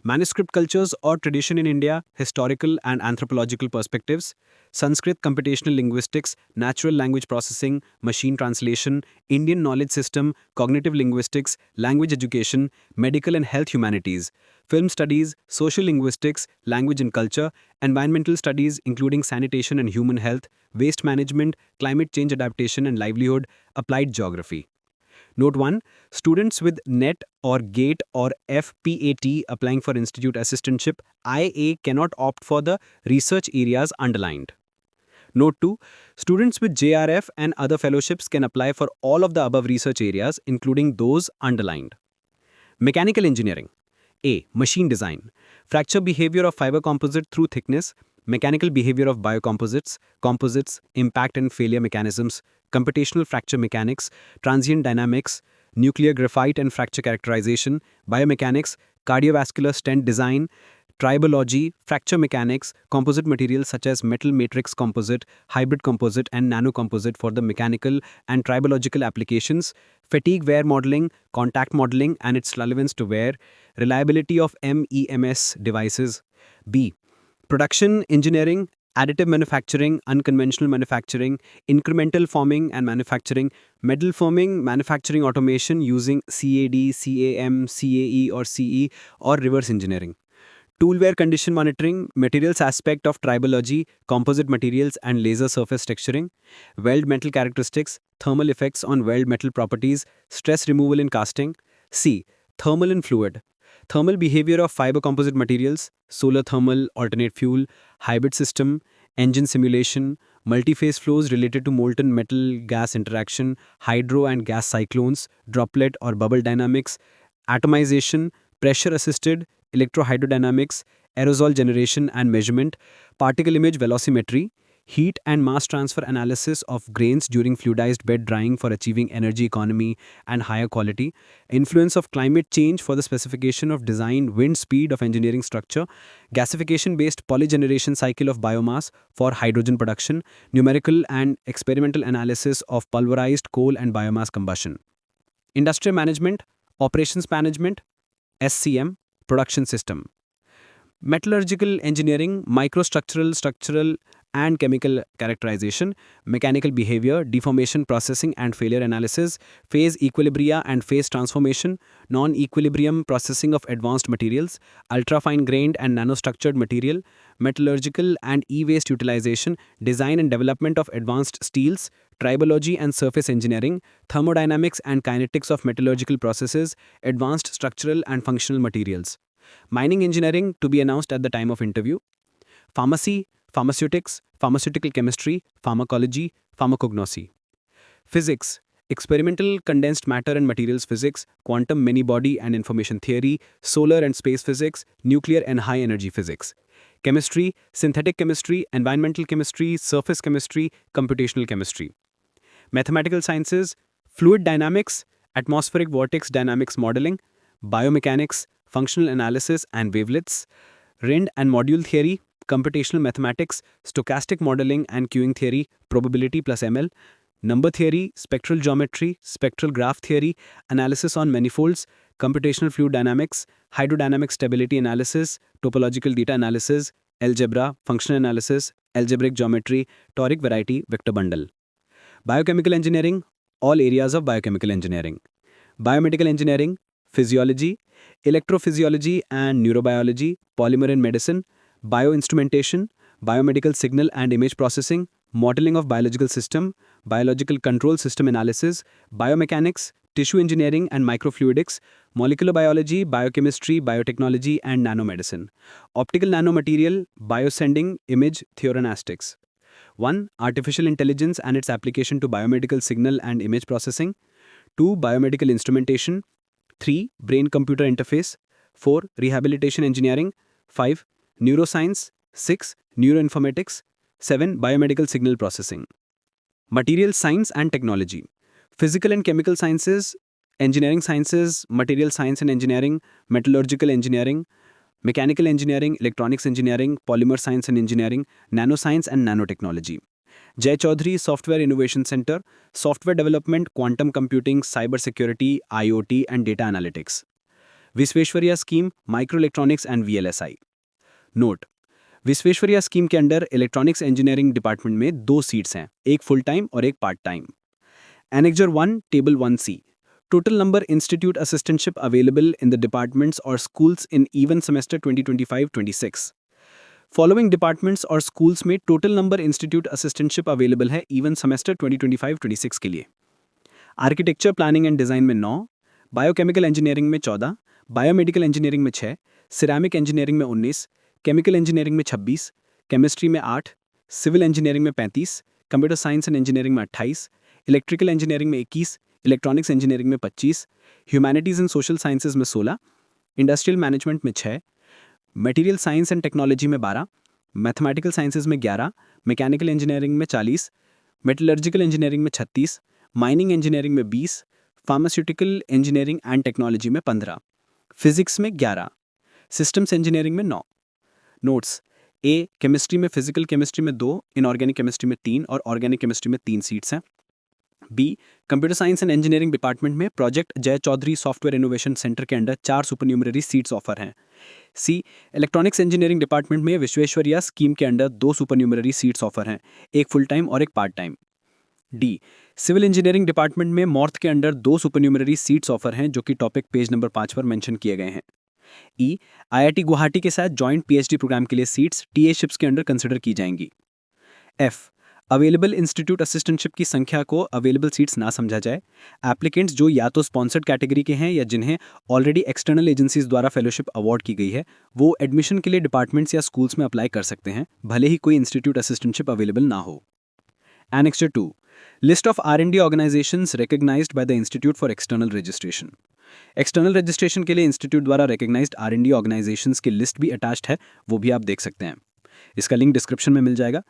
Manuscript cultures or tradition in India, historical and anthropological perspectives, Sanskrit computational linguistics, natural language processing, machine translation, Indian knowledge system, cognitive linguistics, language education, medical and health humanities, film studies, social linguistics, language and culture, environmental studies including sanitation and human health, waste management, climate change adaptation and livelihood, applied geography. Note 1. Students with NET or GATE or FPAT applying for institute assistantship IA cannot opt for the research areas underlined. Note 2. Students with JRF and other fellowships can apply for all of the above research areas including those underlined. Mechanical engineering. A. Machine design. Fracture behavior of fiber composite through thickness, mechanical behavior of biocomposites, composites, impact and failure mechanisms, computational fracture mechanics, transient dynamics, nuclear graphite and fracture characterization, biomechanics, cardiovascular stent design, tribology, fracture mechanics, composite materials such as metal matrix composite, hybrid composite and nanocomposite for the mechanical and tribological applications, fatigue wear modeling, contact modeling and its relevance to wear, reliability of MEMS devices. B. Production engineering, additive manufacturing, unconventional manufacturing, incremental forming and manufacturing, metal forming, manufacturing automation using CAD, CAM, CAE or CE or reverse engineering. Toolware condition monitoring, materials aspect of tribology, composite materials and laser surface texturing, weld metal characteristics, thermal effects on weld metal properties, stress removal in casting. C. Thermal and fluid. Thermal behavior of fiber composite materials, solar thermal, alternate fuel, hybrid system, engine simulation, multi-phase flows related to molten metal gas interaction, hydro and gas cyclones, droplet or bubble dynamics, atomization, pressure assisted, electrohydrodynamics, aerosol generation and measurement, particle image velocimetry, heat and mass transfer analysis of grains during fluidized bed drying for achieving energy economy and higher quality, influence of climate change for the specification of design, wind speed of engineering structure, gasification-based polygeneration cycle of biomass for hydrogen production, numerical and experimental analysis of pulverized coal and biomass combustion. Industrial management, operations management, SCM, production system. Metallurgical engineering, microstructural, structural, and chemical characterization, mechanical behavior, deformation processing and failure analysis, phase equilibria and phase transformation, non-equilibrium processing of advanced materials, ultra-fine grained and nanostructured material, metallurgical and e-waste utilization, design and development of advanced steels, tribology and surface engineering, thermodynamics and kinetics of metallurgical processes, advanced structural and functional materials. Mining engineering to be announced at the time of interview. Pharmacy, pharmaceutics, pharmaceutical chemistry, pharmacology, pharmacognosy. Physics, experimental condensed matter and materials physics, quantum many-body and information theory, solar and space physics, nuclear and high-energy physics. Chemistry, synthetic chemistry, environmental chemistry, surface chemistry, computational chemistry. Mathematical sciences, fluid dynamics, atmospheric vortex dynamics modeling, biomechanics, functional analysis and wavelets, Rind and module theory, computational mathematics, stochastic modeling and queuing theory, probability plus ML, number theory, spectral geometry, spectral graph theory, analysis on manifolds, computational fluid dynamics, hydrodynamic stability analysis, topological data analysis, algebra, functional analysis, algebraic geometry, toric variety, vector bundle. Biochemical engineering, all areas of biochemical engineering. Biomedical engineering, physiology, electrophysiology and neurobiology, polymer in medicine, bioinstrumentation, biomedical signal and image processing, modeling of biological system, biological control system analysis, biomechanics, tissue engineering and microfluidics, molecular biology, biochemistry, biotechnology and nanomedicine, optical nanomaterial, biosending, image, theoranastics. 1. Artificial intelligence and its application to biomedical signal and image processing. 2. Biomedical instrumentation. 3. Brain-computer interface. 4. Rehabilitation engineering. 5. Neuroscience. 6. Neuroinformatics. 7. Biomedical signal processing. Material science and technology. Physical and chemical sciences, engineering sciences, material science and engineering, metallurgical engineering, mechanical engineering, electronics engineering, polymer science and engineering, nanoscience and nanotechnology. Jay Chaudhary Software Innovation Center, software development, quantum computing, cyber security, IoT and data analytics. Visvesvaraya scheme, microelectronics and VLSI. Note, Visvesvaraya scheme के under electronics engineering department में 2 seats हैं, एक full time और एक part time. Annexure 1, Table 1C. Total number institute assistantship available in the departments or schools in even semester 2025-26. Following departments और schools में total number institute assistantship available है even semester 2025-26 के लिए. Architecture planning and design में 9, Biochemical engineering में 14, Biomedical engineering में 6, Ceramic engineering में 19, Chemical engineering में 26, Chemistry में 8, Civil engineering में 35, Computer science and engineering में 28, Electrical engineering में 21, Electronics engineering में 25, Humanities and social sciences में 16, Industrial management में 6, Material science and technology में 12, Mathematical sciences में 11, Mechanical engineering में 40, Metallurgical engineering में 36, Mining engineering में 20, Pharmaceutical engineering and technology में 15, Physics में 11, Systems engineering में 9. Notes: A. केमिस्ट्री में फिजिकल केमिस्ट्री में 2, इनऑर्गेनिक केमिस्ट्री में 3 और ऑर्गेनिक केमिस्ट्री में 3 सीट्स हैं. B. Computer science and engineering department में project Jay Chaudhry software innovation centre के अंडर 4 सुपरन्यूमररी सीट्स ऑफर हैं. C. इलेक्ट्रॉनिक्स इंजीनियरिंग डिपार्टमेंट में विश्वेश्वरैया स्कीम के अंडर 2 सुपरन्यूमररी सीट्स ऑफर हैं, एक फुल टाइम और एक part time. D. Civil engineering department में मॉर्थ के अंडर 2 सुपरन्यूमररी सीट्स ऑफर हैं जो कि टॉपिक पेज नंबर 5 पर मेंशन किए गए हैं. E. IIT गुवाहाटी के साथ जॉइंट PhD प्रोग्राम के लिए सीट्स TA शिप्स के अंडर कंसिडर की जाएंगी. F. अवेलेबल इंस्टीट्यूट असिस्टेंटशिप की संख्या को अवेलेबल सीट्स ना समझा जाए. एप्लीकेंट्स जो या तो स्पॉन्सर्ड कैटेगरी के हैं या जिन्हें ऑलरेडी एक्सटर्नल एजेंसीज द्वारा फेलोशिप अवार्ड की गई है, वो एडमिशन के लिए डिपार्टमेंट्स या स्कूल्स में अप्लाई कर सकते हैं, भले ही कोई इंस्टीट्यूट असिस्टेंटशिप अवेलेबल ना हो. Annexure 2. List of R&D organizations recognized by the Institute for External Registration. External registration के लिए इंस्टीट्यूट द्वारा रिकग्नाइज्ड R&D ऑर्गेनाइजेशंस की लिस्ट भी अटैच्ड है, वो भी आप देख सकते हैं. इसका लिंक डिस्क्रिप्शन में मिल जाएगा.